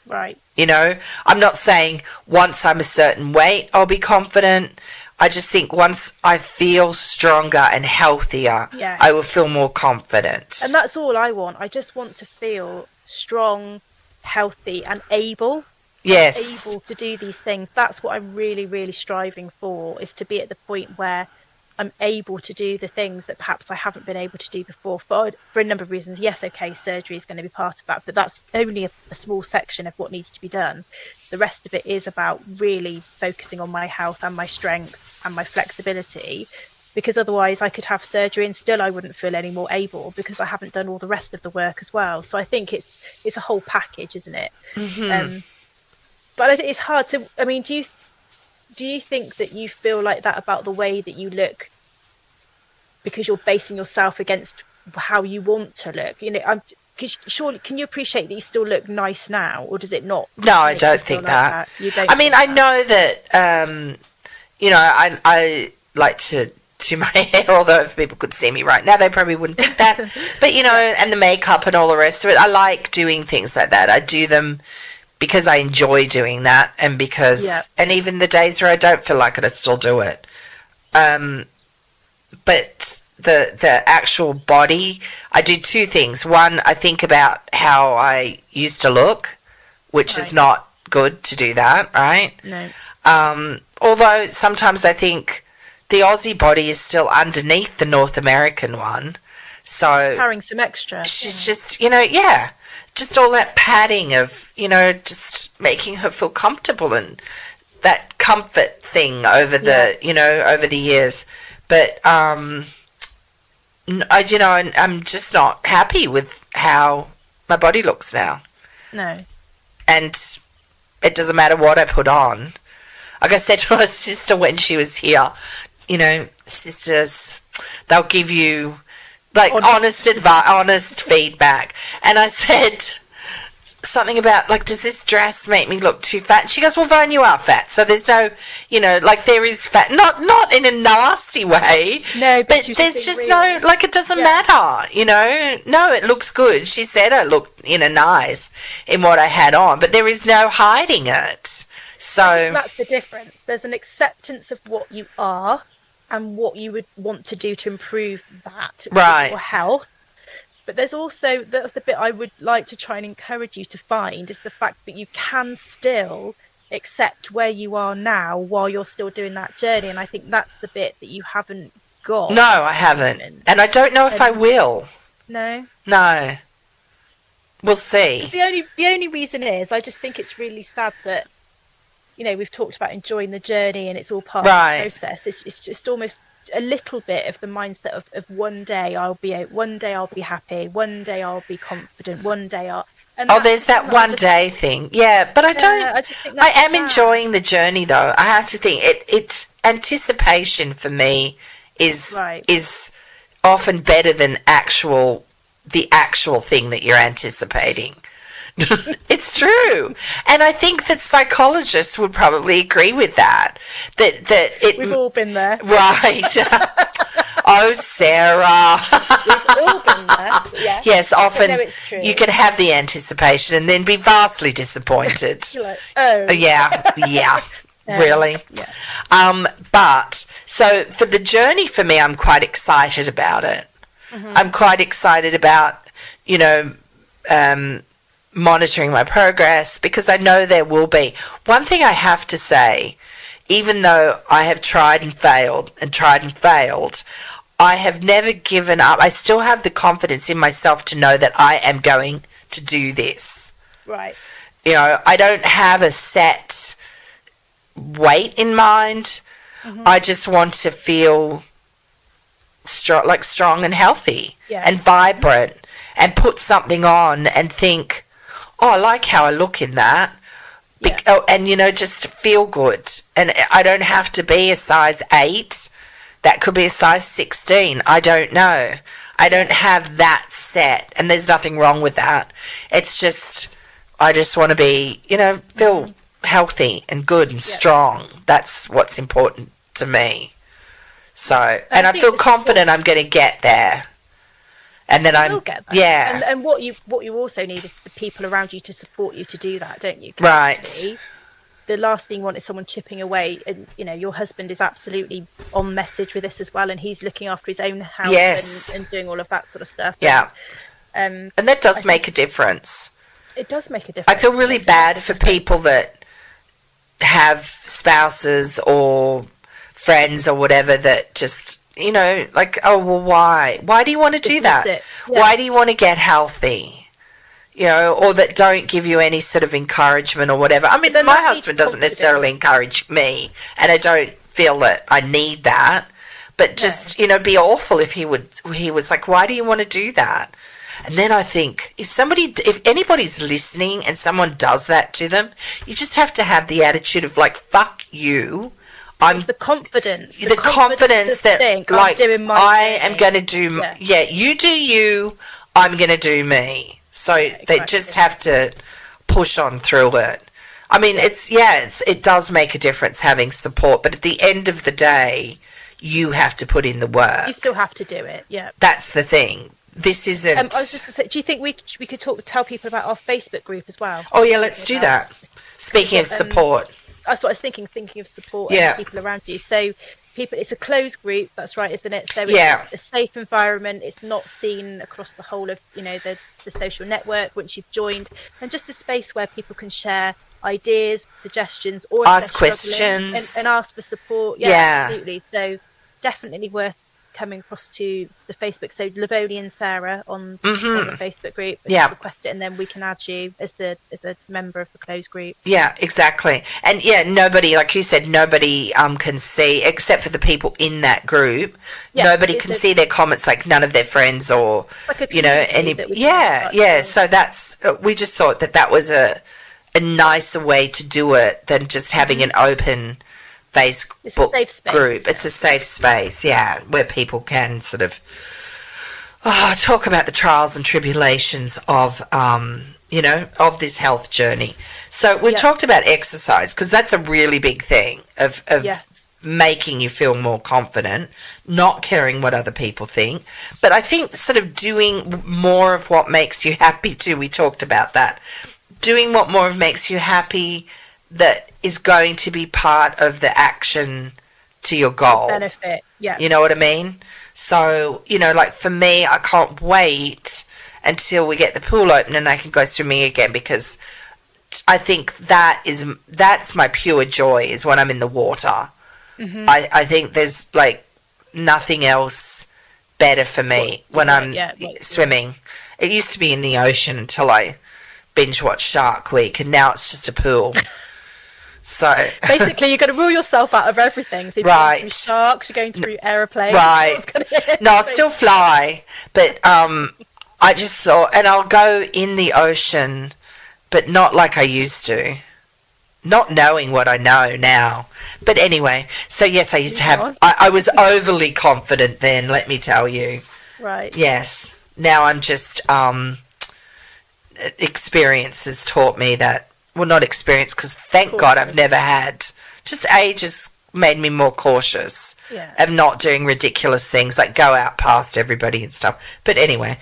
Right. I'm not saying once I'm a certain weight, I'll be confident. I just think once I feel stronger and healthier, I will feel more confident. And that's all I want. I just want to feel strong, healthy, and able. Yes. Able to do these things. That's what I'm really, really striving for, is to be at the point where I'm able to do the things that perhaps I haven't been able to do before for a number of reasons. Yes, okay, surgery is going to be part of that, but that's only a small section of what needs to be done. The rest of it is about really focusing on my health and my strength and my flexibility, because otherwise I could have surgery and still I wouldn't feel any more able because I haven't done all the rest of the work as well. So I think it's a whole package, isn't it? But I think it's hard to... I mean, do you think that you feel like that about the way that you look because you're basing yourself against how you want to look? Surely, can you appreciate that you still look nice now, or does it not? No, I don't think that. You don't. I mean, I know that, I like to do my hair, although if people could see me right now, they probably wouldn't think that. But, and the makeup and all the rest of it, I like doing things like that. I do them because I enjoy doing that, and because and even the days where I don't feel like it, I still do it. But the actual body, I do two things. One, I think about how I used to look, which is not good to do that, right? No. Although sometimes I think the Aussie body is still underneath the North American one. So carrying some extra. She's just, just all that padding of, just making her feel comfortable, and that comfort thing over the, over the years. But I'm just not happy with how my body looks now. No. And it doesn't matter what I put on. Like I said to my sister when she was here, sisters, they'll give you honest feedback. And I said something about, does this dress make me look too fat? And she goes, well, Vern, you are fat. So there's no, there is fat. Not in a nasty way. No, but there's just no, it doesn't matter, No, it looks good. She said I looked, nice in what I had on, but there is no hiding it. So that's the difference. There's an acceptance of what you are and what you would want to do to improve that your health. But there's also, that's the bit I would like to try and encourage you to find, is the fact that you can still accept where you are now while you're still doing that journey. And I think that's the bit that you haven't got. No, I haven't. And I don't know if I will. No? No. We'll see. The only reason is, I just think it's really sad that, we've talked about enjoying the journey and it's all part of the process. It's just almost a little bit of the mindset of one day I'll be happy, one day I'll be confident, one day I'll... there's that one day thing. Yeah, but I don't... I am enjoying the journey, though. I have to think. It's anticipation for me is often better than the actual thing that you're anticipating. It's true, and I think that psychologists would probably agree with that. That we've all been there, right? Oh, Sarah, we've all been there. Yeah. Yes, often it's true. You can have the anticipation and then be vastly disappointed. You're like, oh, yeah, really. Yeah. But so for the journey, for me, I'm quite excited about it. Mm-hmm. I'm quite excited about monitoring my progress, because I know there will be. One thing I have to say, even though I have tried and failed, I have never given up. I still have the confidence in myself to know that I am going to do this. Right. I don't have a set weight in mind. Mm-hmm. I just want to feel strong and healthy and vibrant, and put something on and think, I like how I look in that. And, just feel good. And I don't have to be a size 8. That could be a size 16. I don't know. I don't have that set. And there's nothing wrong with that. It's just, I just want to be, feel healthy and good and strong. That's what's important to me. So, and I feel confident I'm going to get there. And then will get that. And what you also need is the people around you to support you to do that, don't you? Right. Actually, the last thing you want is someone chipping away. And your husband is absolutely on message with this as well, and he's looking after his own house and doing all of that sort of stuff. Yeah. And that does make a difference. It does make a difference. I feel really bad for people that have spouses or friends or whatever that just, why? Why do you want to do that? Yeah. Why do you want to get healthy? Or that don't give you any sort of encouragement or whatever. I mean, my husband doesn't necessarily encourage me, and I don't feel that I need that. But just, be awful if he was like, why do you want to do that? And then I think, if anybody's listening and someone does that to them, you just have to have the attitude of fuck you. It's the confidence. The confidence that, I am going to do... Yeah, you do you, I'm going to do me. So they just have to push on through it. I mean, it does make a difference having support, but at the end of the day, you have to put in the work. You still have to do it, yeah. That's the thing. this isn't. I was just going to say, do you think we could tell people about our Facebook group as well? Oh yeah, let's do that. Speaking of support, that's what I was thinking of support yeah. and people around you. So people, it's a closed group, that's right, isn't it? So it's a safe environment. It's not seen across the whole of, the social network once you've joined, and just a space where people can share ideas, suggestions, or ask questions and ask for support. Yeah, absolutely. So definitely worth coming across to the Facebook. So Lavonie and Sarah on the Facebook group. Yeah, request it, and then we can add you as a member of the closed group. Yeah, exactly. And nobody, like you said, nobody can see except for the people in that group. Yeah, nobody can see their comments, like none of their friends or like any. Yeah. So that's we just thought that was a nicer way to do it than just having an open Facebook group. It's a safe space, where people can sort of talk about the trials and tribulations of of this health journey. So we talked about exercise, because that's a really big thing of making you feel more confident, not caring what other people think. But I think sort of doing more of what makes you happy too. We talked about that. Doing what more makes you happy that is going to be part of the action to your goal. Benefit, yeah. You know what I mean? So, like for me, I can't wait until we get the pool open and I can go swimming again, because I think that's my pure joy, is when I'm in the water. Mm-hmm. I think there's like nothing else better for me when I'm swimming. It used to be in the ocean until I binge watched Shark Week, and now it's just a pool. So basically, you're going to rule yourself out of everything. So you're going through sharks, you're going through aeroplanes. Right. No, I'll still fly, but I just thought, and I'll go in the ocean, but not like I used to. Not knowing what I know now. But anyway, so yes, I used to have, I was overly confident then, let me tell you. Right. Yes. Now I'm just, experience has taught me that, well, not experience, because thank God I've never had, just age has made me more cautious of not doing ridiculous things like go out past everybody and stuff. But anyway,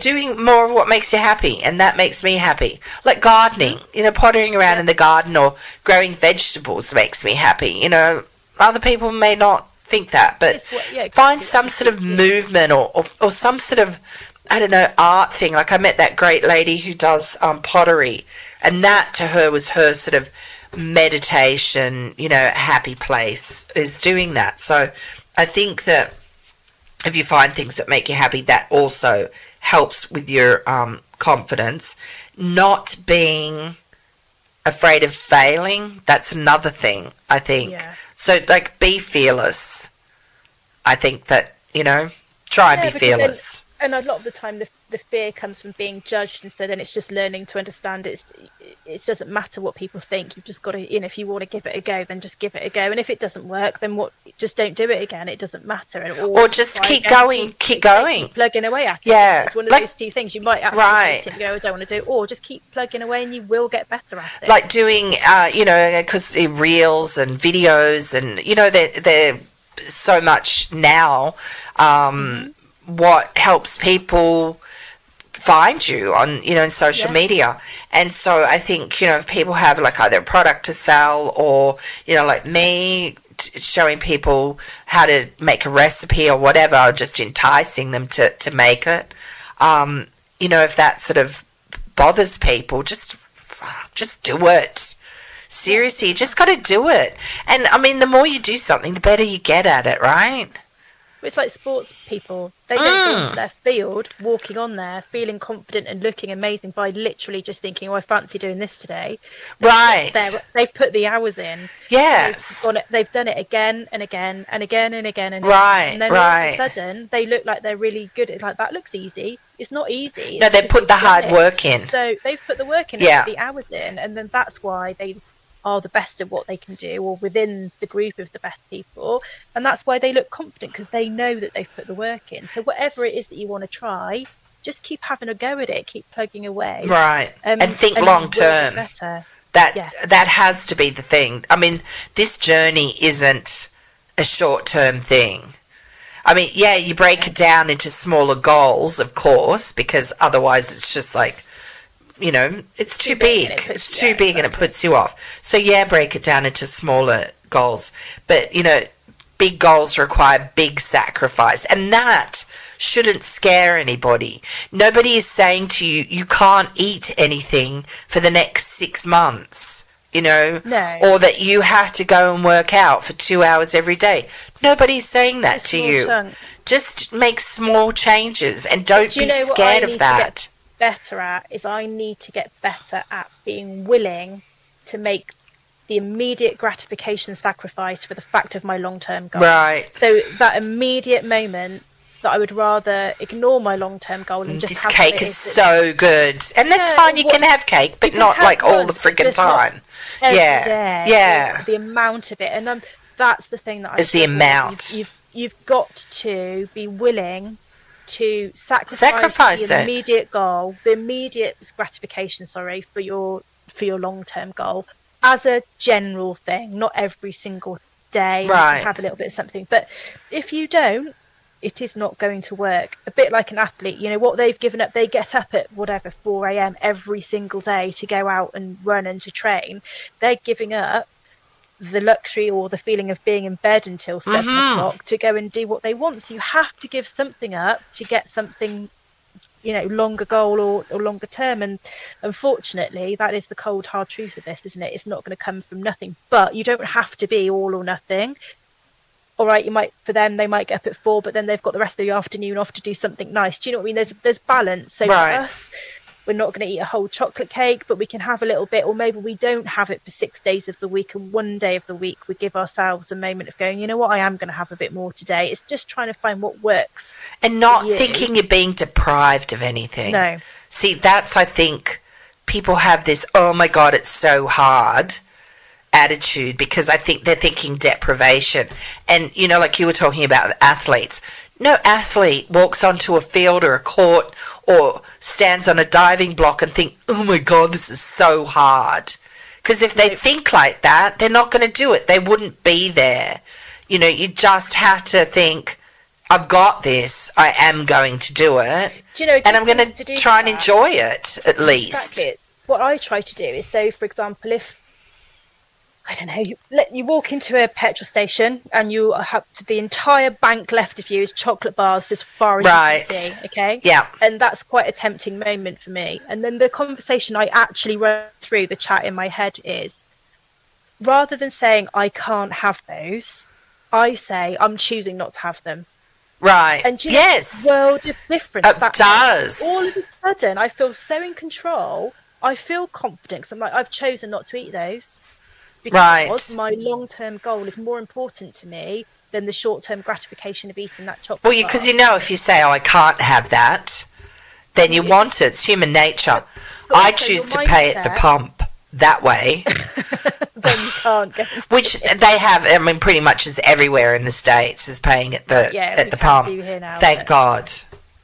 doing more of what makes you happy, and that makes me happy. Like gardening, pottering around in the garden or growing vegetables makes me happy. Other people may not think that, but find some sort of movement or some sort of, I don't know, art thing. Like I met that great lady who does pottery, and that to her was her sort of meditation, happy place, is doing that. So I think that if you find things that make you happy, that also helps with your confidence. Not being afraid of failing, that's another thing, I think. Yeah. So like be fearless. I think that, try and be fearless. And a lot of the time the fear comes from being judged, and so then it's just learning to understand it doesn't matter what people think. You've just got to, if you want to give it a go, then just give it a go. And if it doesn't work, then just don't do it again. It doesn't matter. Or just keep going. Keep plugging away at it. Yeah. It's one of those two things. You might actually go, I don't want to do it, or just keep plugging away and you will get better at it. Like doing, because reels and videos and, they're so much now, what helps people find you on, in social media. And so I think, if people have like either a product to sell or, like me showing people how to make a recipe or whatever, or just enticing them to make it, if that sort of bothers people, just do it. Seriously, you just got to do it. And I mean, the more you do something, the better you get at it, right? It's like sports people. They don't go into their field, walking on there, feeling confident and looking amazing by literally just thinking, I fancy doing this today. Right. They've put the hours in. Yes. They've done it again and again and again and again. And right, and then all of a sudden, they look like they're really good. It's like, that looks easy. It's not easy. No, they put the hard work in. So they've put the work in, and put the hours in, and then that's why they are the best at what they can do, or within the group of the best people, and that's why they look confident, because they know that they've put the work in. So whatever it is that you want to try, just keep having a go at it, keep plugging away, right, and think long term. That has to be the thing. I mean, this journey isn't a short term thing. I mean, yeah, you break it down into smaller goals, of course, because otherwise it's just like, you know, it's too big. It's too big and it puts you off. So, yeah, break it down into smaller goals. But, you know, big goals require big sacrifice. And that shouldn't scare anybody. Nobody is saying to you, you can't eat anything for the next 6 months. You know, no. Or that you have to go and work out for 2 hours every day. Nobody's saying that to you. Chunk. Just make small changes and don't be scared of that. Better at is I need to get better at being willing to make the immediate gratification sacrifice for the fact of my long-term goal. Right. So that immediate moment that I would rather ignore my long-term goal and just this have cake is so good, and that's fine. You can have cake, but not like all the freaking time. Yeah. The amount of it, and that's the thing that is the amount. You've got to be willing to sacrifice the immediate goal, the immediate gratification. Sorry, for your long-term goal as a general thing, not every single day. Right. You can have a little bit of something, but if you don't, it is not going to work. A bit like an athlete, you know, what they've given up, they get up at 4 a.m. every single day to go out and run and to train. They're giving up the luxury or the feeling of being in bed until 7 o'clock to go and do what they want. So you have to give something up to get something, you know, longer goal or longer term. And unfortunately, that is the cold, hard truth of this, isn't it? It's not going to come from nothing, but you don't have to be all or nothing. All right, for them, they might get up at 4, but then they've got the rest of the afternoon off to do something nice. Do you know what I mean? There's balance. So for us, we're not going to eat a whole chocolate cake, but we can have a little bit, or maybe we don't have it for 6 days of the week, and one day of the week we give ourselves a moment of going, you know what, I am going to have a bit more today. It's just trying to find what works. And not thinking you're being deprived of anything. No. See, that's, I think, people have this, oh my God, it's so hard attitude, because I think they're thinking deprivation. And, you know, like you were talking about athletes, no athlete walks onto a field or a court or stands on a diving block and think, oh my God, this is so hard. Because if they think like that, they're not going to do it. They wouldn't be there. You know, you just have to think, I've got this, I am going to do it, do you know, and I'm going to try and enjoy it, at least. Exactly. What I try to do is, so for example, if I don't know, you walk into a petrol station and you have the entire bank left of you is chocolate bars as far as you can see, okay? Yeah. And that's quite a tempting moment for me. And then the conversation I actually run through the chat in my head is, rather than saying I can't have those, I say I'm choosing not to have them. Right. And yes, world of difference. It does. All of a sudden, I feel so in control. I feel confident. 'Cause I'm like, I've chosen not to eat those. Because my long-term goal is more important to me than the short-term gratification of eating that chocolate bar. Well, because you know, if you say, oh, I can't have that, then you want it. It's human nature. I choose to pay at the pump that way. Then you can't get it. Which they have, I mean, pretty much is everywhere in the States is paying at the pump. Thank God.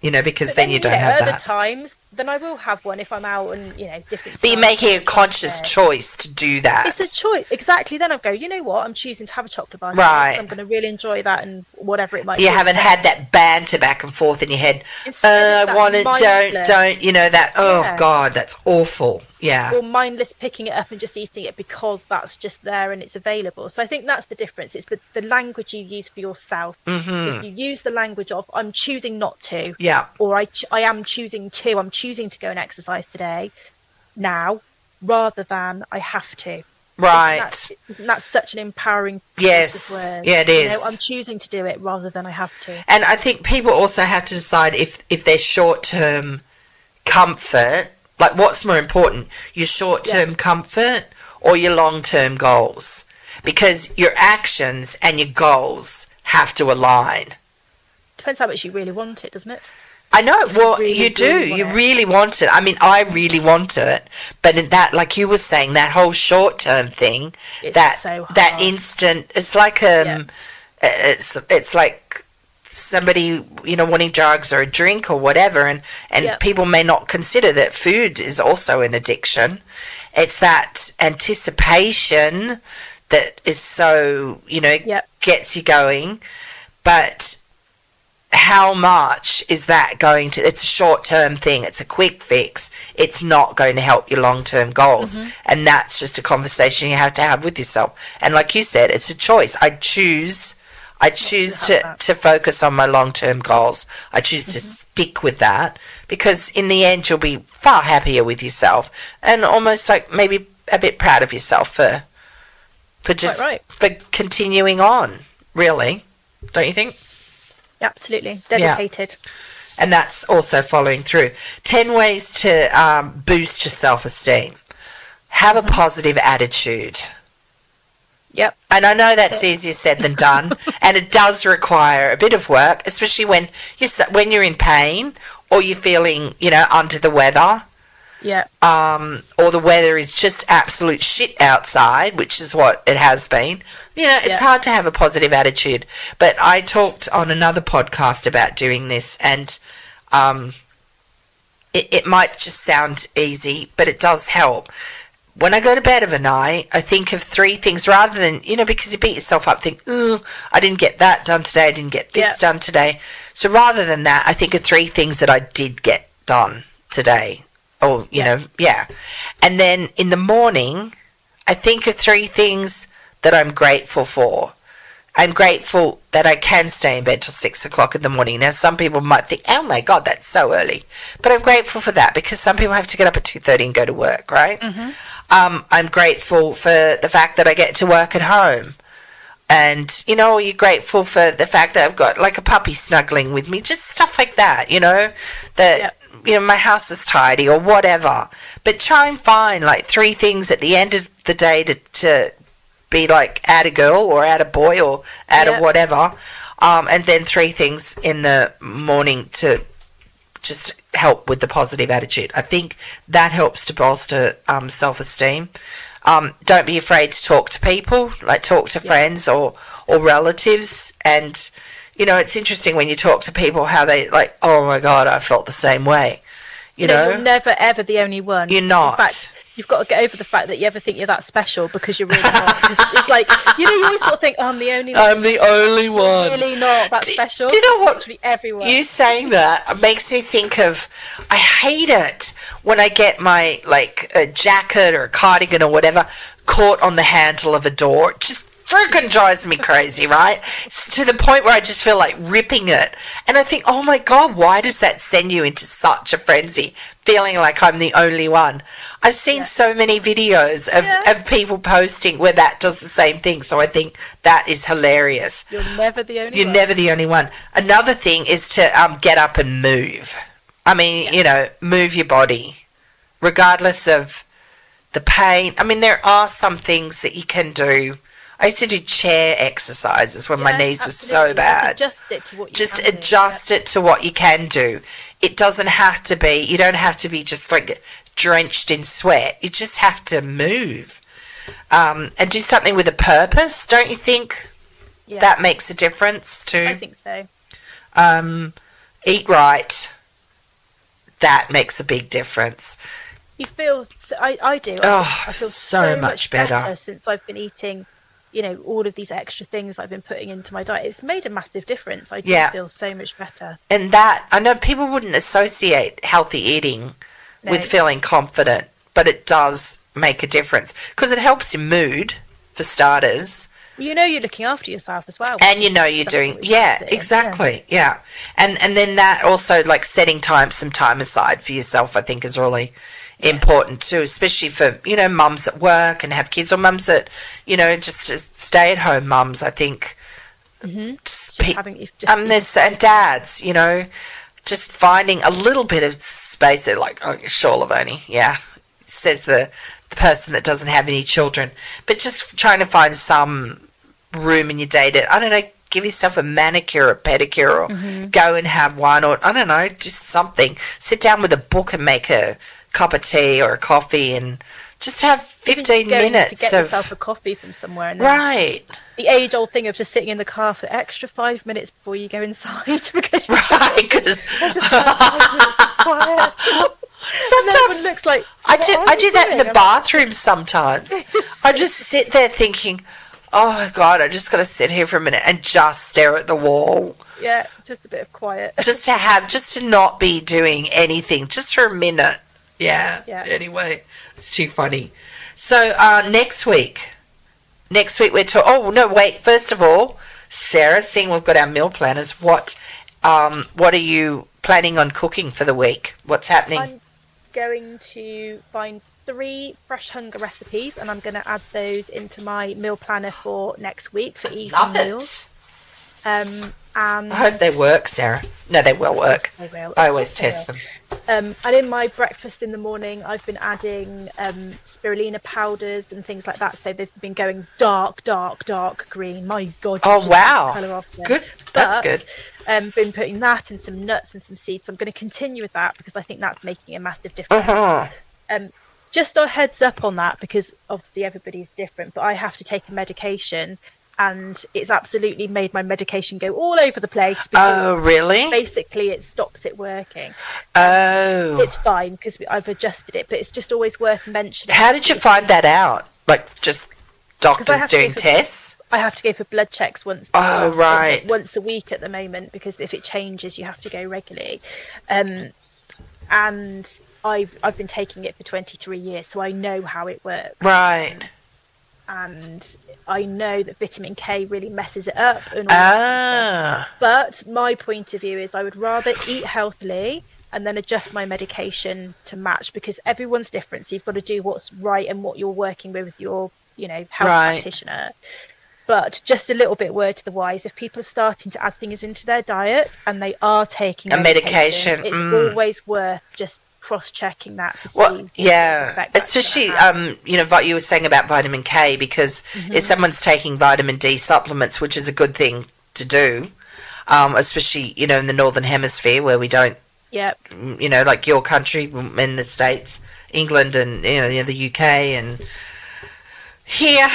You know, because then you don't have that. Other times, then I will have one if I'm out and, you know, different. But you're making a conscious choice to do that. It's a choice. Exactly. Then I go, you know what? I'm choosing to have a chocolate bar. Right. I'm going to really enjoy that and whatever it might be. You haven't had that banter back and forth in your head. I want it, don't, you know, that, God, that's awful. Yeah. Or mindless picking it up and just eating it because that's just there and it's available. So I think that's the difference. It's the language you use for yourself. Mm-hmm. If you use the language of I'm choosing not to, or I am choosing to, I'm choosing to go and exercise today now rather than I have to. Right. Isn't that such an empowering yes word? Yeah, it is. You know, I'm choosing to do it rather than I have to. And I think people also have to decide if their short-term comfort, like what's more important, your short-term comfort or your long-term goals, because your actions and your goals have to align. Depends how much you really want it, doesn't it? I know. Well, you do. You really want it. I mean, I really want it. But in that, like you were saying, that whole short-term thing, that instant, it's like it's like somebody, you know, wanting drugs or a drink or whatever, and people may not consider that food is also an addiction. It's that anticipation that is so, you know, gets you going, but how much is that going to, it's a short-term thing, it's a quick fix, it's not going to help your long-term goals. And that's just a conversation you have to have with yourself. And like you said, it's a choice. I choose to focus on my long-term goals. I choose to stick with that, because in the end you'll be far happier with yourself, and almost like maybe a bit proud of yourself for for continuing on, really. Don't you think? Absolutely. Dedicated. Yeah. And that's also following through. 10 ways to boost your self-esteem. Have a positive attitude. Yep. And I know that's easier said than done, and it does require a bit of work, especially when you're in pain, or you're feeling, under the weather. Yeah. Or the weather is just absolute shit outside, which is what it has been. It's hard to have a positive attitude. But I talked on another podcast about doing this, and it might just sound easy, but it does help. When I go to bed of a night, I think of 3 things rather than, because you beat yourself up, think, I didn't get that done today, I didn't get this done today. So rather than that, I think of 3 things that I did get done today. Or, And then in the morning, I think of 3 things that I'm grateful for. I'm grateful that I can stay in bed till 6 o'clock in the morning. Now, some people might think, oh my God, that's so early. But I'm grateful for that, because some people have to get up at 2:30 and go to work, right? I'm grateful for the fact that I get to work at home. And, you're grateful for the fact that I've got like a puppy snuggling with me, just stuff like that, that, my house is tidy or whatever. But try and find like 3 things at the end of the day to be like add a girl or add a boy or add a whatever. And then 3 things in the morning to just help with the positive attitude. I think that helps to bolster self-esteem. Don't be afraid to talk to people, like talk to friends or relatives. And, it's interesting when you talk to people how they like, oh my God, I felt the same way. You're never, ever the only one. You're not. In fact, you've got to get over the fact that you ever think you're that special, because you're really not. It's like, you always sort of think, oh, I'm the only one. I'm the only one. You're really not that special. Do you know what? Literally everyone. You saying that makes me think of, I hate it when I get my, like, a jacket or a cardigan or whatever caught on the handle of a door. It just freaking drives me crazy, right? It's to the point where I just feel like ripping it. And I think, oh my God, why does that send you into such a frenzy, feeling like I'm the only one? I've seen so many videos of people posting where that does the same thing, so I think that is hilarious. You're never the only one. You're never the only one. Another thing is to get up and move. I mean, move your body, regardless of the pain. I mean, there are some things that you can do. I used to do chair exercises when my knees were so bad. Adjust it to what you just can adjust it to what you can do. It doesn't have to be, you don't have to be just like drenched in sweat. You just have to move. And do something with a purpose, don't you think? Yeah. That makes a difference too. I think so. Eat right. That makes a big difference. You feel, I do. I feel so much better since I've been eating, all of these extra things I've been putting into my diet. It's made a massive difference. I do feel so much better. And that, I know people wouldn't associate healthy eating with feeling confident, but it does make a difference because it helps your mood, for starters. You're looking after yourself as well. And you're doing, exactly, yeah. And then that also, like setting some time aside for yourself, I think is really important too, especially for, mums at work and have kids, or mums that, just stay at home mums, I think. And dads, just finding a little bit of space. They're like, oh, sure, Lavoni, says the person that doesn't have any children. But just trying to find some room in your day to, I don't know, give yourself a manicure or pedicure, or go and have one, or I don't know, just something. Sit down with a book and make a cup of tea or a coffee and just have 15 minutes to get yourself a coffee from somewhere. And right. The age-old thing of just sitting in the car for extra 5 minutes before you go inside because you're because sometimes looks like I do that in the bathroom sometimes. I just sit there thinking, Oh, God, I just got to sit here for a minute and just stare at the wall. Yeah, just a bit of quiet. Just to not be doing anything, just for a minute. Yeah. Anyway, it's too funny. So, next week we're talking... Oh, no, wait. First of all, Sarah, seeing we've got our meal planners, what are you planning on cooking for the week? What's happening? I'm going to find 3 fresh hunger recipes, and I'm going to add those into my meal planner for next week for evening meals. And I hope they work, Sarah. No, they will work. They will. I always test them. And in my breakfast in the morning, I've been adding spirulina powders and things like that. So they've been going dark green. My God! Oh wow! Colour off them. Good. That's good. Been putting that and some nuts and some seeds. So I'm going to continue with that because I think that's making a massive difference. Just a heads up on that, because obviously everybody's different, but I have to take a medication. And it's absolutely made my medication go all over the place. Oh, really? Basically, it stops it working. Oh. It's fine because I've adjusted it, but it's just always worth mentioning. How did you find that out? Like, just doctors doing tests? I have to go for blood checks once a week at the moment, because if it changes, you have to go regularly. And I've been taking it for 23 years, so I know how it works. Right. And I know that vitamin K really messes it up and all that stuff. But my point of view is I would rather eat healthily and then adjust my medication to match, because everyone's different, so you've got to do what's right and what you're working with your health practitioner. But just a little bit word to the wise, if people are starting to add things into their diet and they are taking a medication, it's always worth just cross-checking that to see especially what you were saying about vitamin K, because if someone's taking vitamin D supplements, which is a good thing to do, especially in the northern hemisphere where we don't like your country in the States, England and the UK and here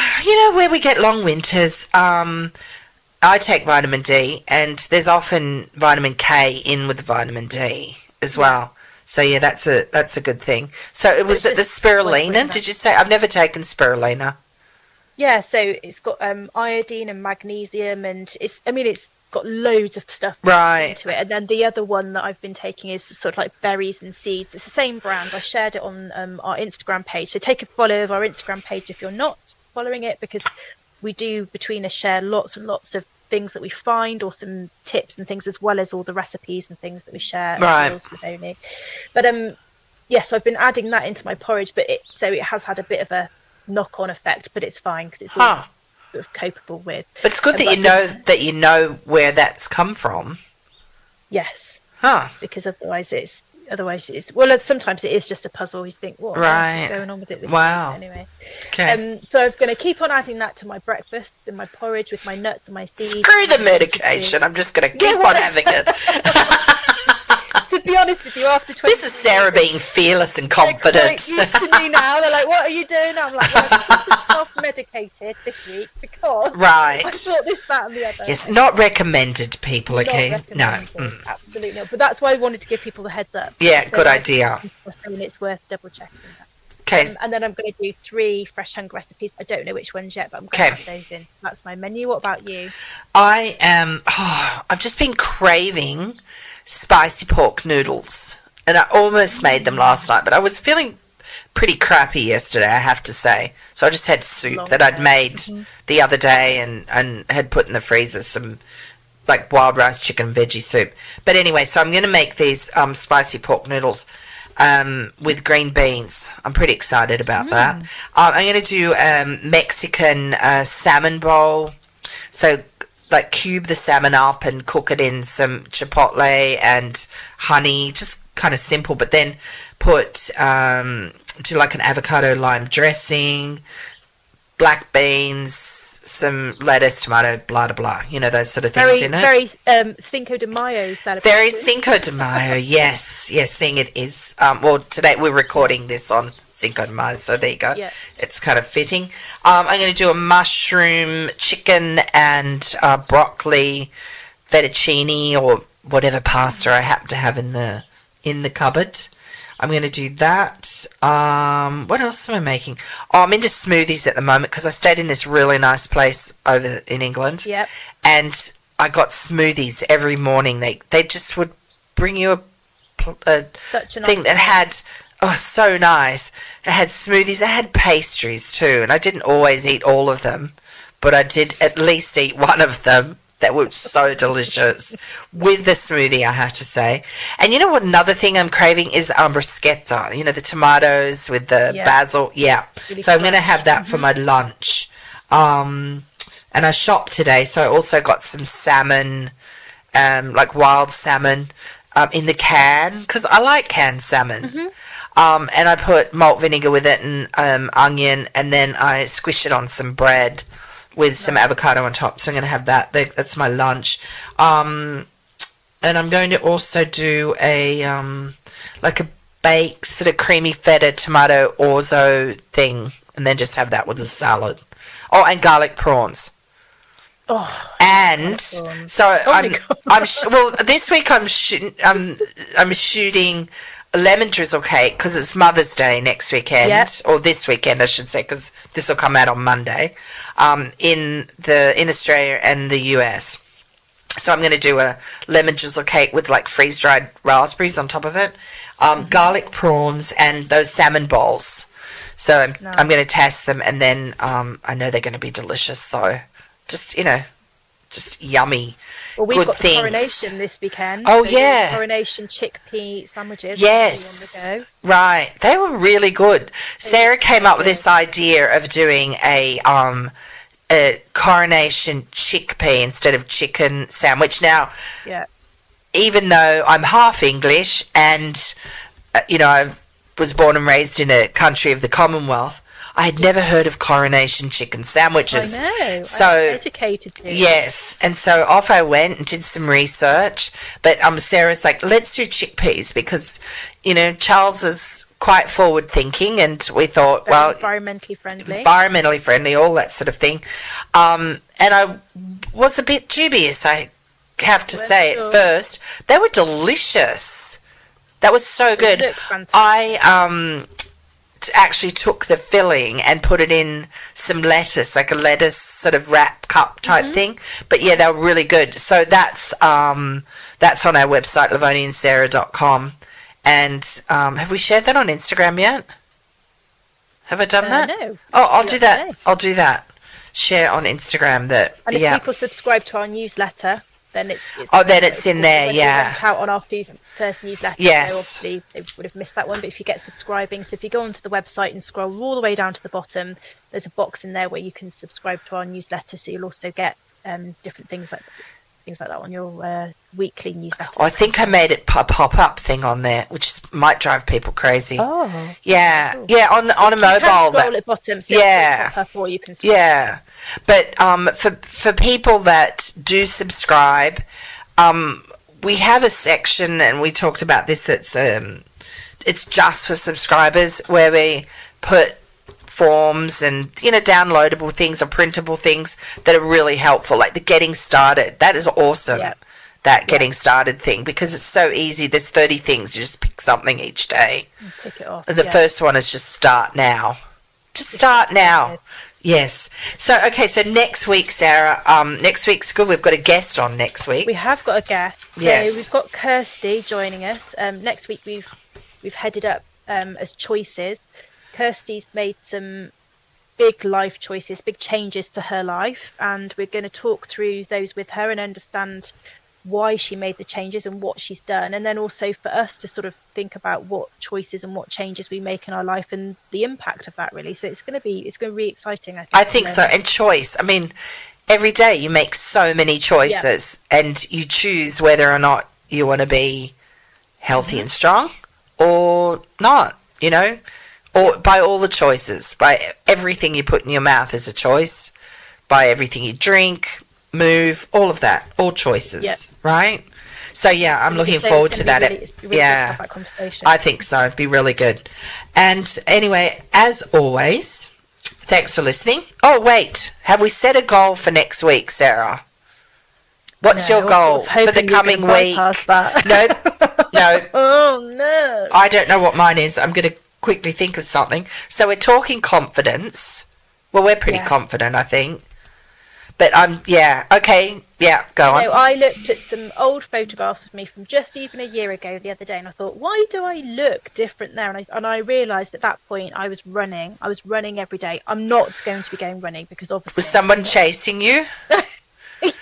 where we get long winters, I take vitamin D, and there's often vitamin K in with the vitamin D as well. So yeah, that's a good thing. So it was the spirulina. Did you say? I've never taken spirulina. Yeah, so it's got iodine and magnesium, and it's got loads of stuff into it. And then the other one that I've been taking is sort of like berries and seeds. It's the same brand. I shared it on our Instagram page. So take a follow of our Instagram page if you're not following it, because we do between us share lots and lots of things that we find, or some tips and things, as well as all the recipes and things that we share. But yes, I've been adding that into my porridge, but it has had a bit of a knock-on effect, but it's fine because it's all sort of copable with. But it's good that you know where that's come from. Yes. Because otherwise it's sometimes it is just a puzzle. You think, what is going on with it? Anyway. Okay. So I'm going to keep on adding that to my breakfast and my porridge with my nuts and my seeds. Screw the medication. I'm just going to keep on having it. To be honest with you, after 20 this is Sarah being fearless and confident. They're quite used to me now. They're like, "What are you doing?" I'm like, "Well, I'm self-medicated this week because I thought this, that, and the other." Yes, not recommended, people. Okay, no, absolutely not. But that's why I wanted to give people the heads up. Yeah, good idea. And it's worth double checking that. Okay. And then I'm going to do 3 fresh hunger recipes. I don't know which ones yet, but I'm going to put those in. That's my menu. What about you? I am. I've just been craving spicy pork noodles, and I almost made them last night, but I was feeling pretty crappy yesterday, I have to say. So I just had soup that I'd made the other day and had put in the freezer, some like wild rice chicken veggie soup. But anyway, so I'm going to make these spicy pork noodles with green beans. I'm pretty excited about that. I'm going to do Mexican salmon bowl. So like cube the salmon up and cook it in some chipotle and honey, just kind of simple, but then put do like an avocado lime dressing, black beans, some lettuce, tomato, blah blah blah, those sort of things in it. Very Cinco de Mayo celebration. Very Cinco de Mayo, yes, seeing it is today we're recording this on Cinco de Mayo, so there you go. It's kind of fitting. I'm going to do a mushroom, chicken and broccoli fettuccine or whatever pasta I happen to have in the cupboard. I'm going to do that. What else am I making? Oh, I'm into smoothies at the moment because I stayed in this really nice place over in England. Yep. And I got smoothies every morning. They just would bring you a thing that had, so nice. It had smoothies. It had pastries too. And I didn't always eat all of them, but I did at least eat one of them. That was so delicious with the smoothie, I have to say. And you know what? Another thing I'm craving is bruschetta. You know, the tomatoes with the basil. Yeah. Really so I'm going to have that for my lunch. And I shopped today, so I also got some salmon, like wild salmon, in the can because I like canned salmon. Mm-hmm. And I put malt vinegar with it and onion, and then I squish it on some bread with some avocado on top. So I'm going to have that. That's my lunch. And I'm going to also do a baked sort of creamy feta tomato orzo thing, and then just have that with a salad. Oh, and garlic prawns. Oh, and so this week I'm shooting a lemon drizzle cake because it's Mother's Day next weekend, or this weekend I should say, because this will come out on Monday, in Australia and the US. So I'm going to do a lemon drizzle cake with like freeze dried raspberries on top of it, garlic prawns, and those salmon bowls. So I'm going to test them, and then I know they're going to be delicious. So just yummy. Well, we've got things. The coronation this weekend. Oh, yeah. Coronation chickpea sandwiches. Yes. On the go. Right. They were really good. Sarah came up with this idea of doing a coronation chickpea instead of chicken sandwich. Now, even though I'm half English and, I was born and raised in a country of the Commonwealth, I had never heard of coronation chicken sandwiches. I know. So, I was educated too. Yes. And so off I went and did some research. But Sarah's like, let's do chickpeas because, Charles is quite forward thinking, and we thought, environmentally friendly, all that sort of thing. And I was a bit dubious, I have to say, at first. They were delicious. That was so good. I actually took the filling and put it in some lettuce, like a lettuce sort of wrap cup type thing. But they were really good. So that's on our website, livoniandsarah.com. And have we shared that on Instagram yet? Have I done that? No. Oh, I'll do that. I'll do that. Share on Instagram that. And if people subscribe to our newsletter, then it's in there. Yeah. Went out on our first newsletter. Yes. So obviously they would have missed that one. But if you get subscribing, so if you go onto the website and scroll all the way down to the bottom, there's a box in there where you can subscribe to our newsletter. So you'll also get different things like that on your weekly newsletter. I think I made it a pop-up thing on there, which might drive people crazy. Oh. Yeah. Cool. Yeah, on a mobile. You can scroll at the bottom, so pop up, or you can scroll. Yeah. But for people that do subscribe, we have a section, and we talked about this, it's just for subscribers, where we put forms and downloadable things or printable things that are really helpful, like the getting started. That is awesome. That getting started thing, because it's so easy. There's 30 things. You just pick something each day and tick it off. And the first one is just start now. Just start now. Yes. So next week, Sarah, next week's good. We've got a guest on next week. We have got a guest. So we've got Kirsty joining us. Next week we've headed up as choices. Kirsty's made some big life choices, big changes to her life, and we're going to talk through those with her and understand why she made the changes and what she's done, and then also for us to sort of think about what choices and what changes we make in our life and the impact of that, really. So it's going to be really exciting, I think so. And choice, I mean, every day you make so many choices, and you choose whether or not you want to be healthy and strong or not, or by all the choices, by everything you put in your mouth is a choice, by everything you drink, move, all of that, all choices, right? So I'm looking forward to that. Really have that conversation. I think so. It'd be really good. And anyway, as always, thanks for listening. Oh wait, have we set a goal for next week, Sarah? What's your goal for the coming week? No. No. Oh, no. I don't know what mine is. I'm going to quickly think of something. So we're talking confidence. Well, we're pretty confident, I think. But okay, go on. I looked at some old photographs of me from just even a year ago the other day, and I thought, why do I look different there? And I realised at that point I was running every day. I'm not going to be going running because obviously... Was someone chasing you?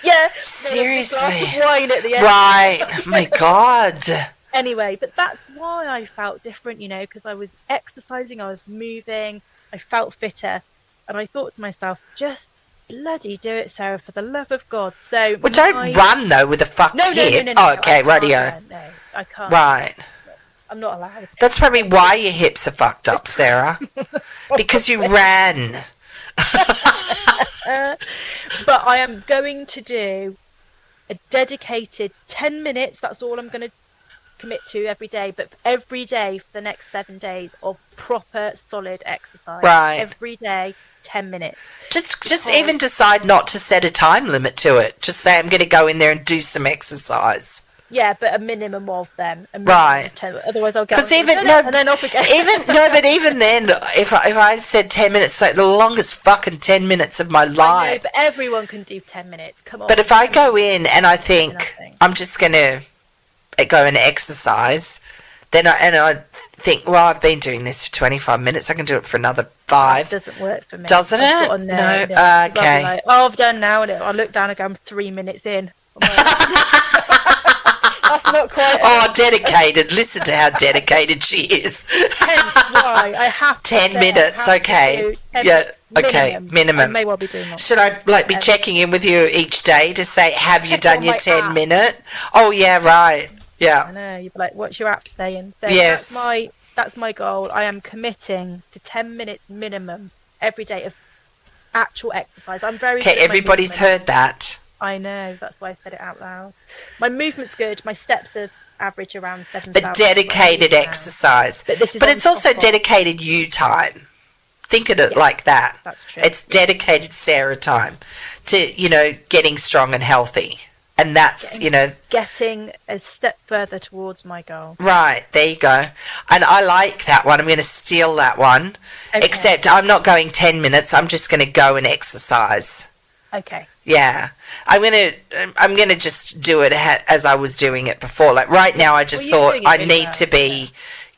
Yeah. Seriously? There was a glass of wine at the end. Right. Oh my God. Anyway, but that's why I felt different, because I was exercising, I was moving, I felt fitter, and I thought to myself, just bloody do it, Sarah, for the love of God. So, well, don't run though with a fucked hip. No, oh, okay, radio. No, I can't. Right. I'm not allowed. That's probably why your hips are fucked up, Sarah. Because you ran. But I am going to do a dedicated 10 minutes. That's all I'm going to commit to every day. But every day for the next 7 days of proper, solid exercise. Right. Every day. 10 minutes. Just even decide not to set a time limit to it. Just say I'm going to go in there and do some exercise. Yeah, but a minimum of them. Right. Of 10, otherwise I'll get and then off again. But even then, if I said 10 minutes, like the longest fucking 10 minutes of my life. I know, but everyone can do 10 minutes. Come on. But if I go in and I think I'm just going to go and exercise, then I think, well, I've been doing this for 25 minutes. I can do it for another 5. It doesn't work for me. Doesn't it? No. Okay. Like, I've done now, and I look down and go, I'm 3 minutes in. That's not quite. Oh, dedicated. Listen to how dedicated she is. Hence why I have 10 minutes. Okay. Okay. Minimum. I may well be doing that. Should I be checking in with you each day to say, have you done your 10 minute? Oh, yeah, right. Yeah. I know. You'd be like, what's your app saying? So yes. That's my goal. I am committing to 10 minutes minimum every day of actual exercise. I'm very good. Okay, everybody's heard that. I know. That's why I said it out loud. My movement's good. My steps are average around 7,000. But dedicated exercise. But it's also dedicated you time. Think of it like that. That's true. It's dedicated Sarah time to, getting strong and healthy. And that's, getting a step further towards my goal. Right, there you go. And I like that one. I'm going to steal that one. Okay. Except I'm not going 10 minutes. I'm just going to go and exercise. Okay. Yeah. I'm going to just do it as I was doing it before. Like right now I just thought I need to be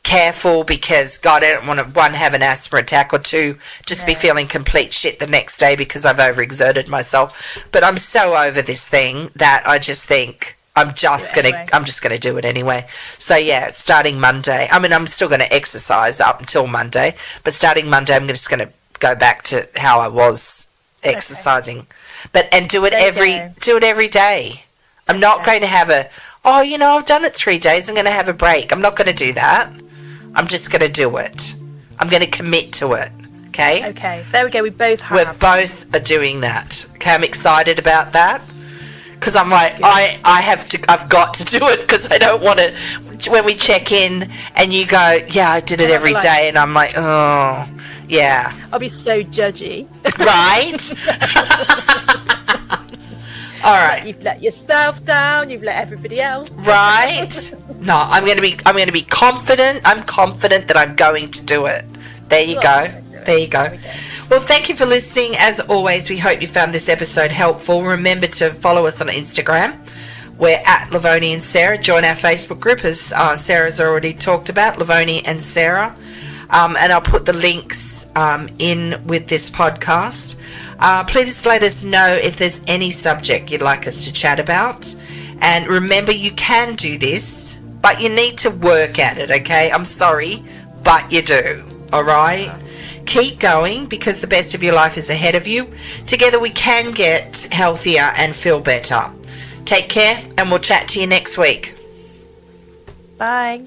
careful because, God, I don't want to, 1, have an asthma attack, or 2, just be feeling complete shit the next day because I've overexerted myself. But I'm so over this thing that I just think I'm just gonna do it anyway. So yeah, starting Monday. I mean, I'm still going to exercise up until Monday, but starting Monday, I'm just going to go back to how I was exercising. And do it every day. I'm not going to have I've done it 3 days. I'm going to have a break. I'm not going to do that. I'm just going to do it. I'm going to commit to it. Okay? Okay. There we go. We both have. We're both are doing that. Okay, I'm excited about that. Because I'm like, I've got to do it because I don't want to, when we check in and you go, yeah, I did it every day. And I'm like, oh, yeah. I'll be so judgy. Right? All right. You've let yourself down. You've let everybody else. Right. No, I'm going to be confident. I'm confident that I'm going to do it. There you go. There you go. Well, thank you for listening. As always, we hope you found this episode helpful. Remember to follow us on Instagram. We're at Lavoni and Sarah. Join our Facebook group, as Sarah's already talked about, Lavoni and Sarah. And I'll put the links in with this podcast. Please let us know if there's any subject you'd like us to chat about. And remember, you can do this, but you need to work at it, okay? I'm sorry, but you do, all right? Keep going because the best of your life is ahead of you. Together we can get healthier and feel better. Take care, and we'll chat to you next week. Bye.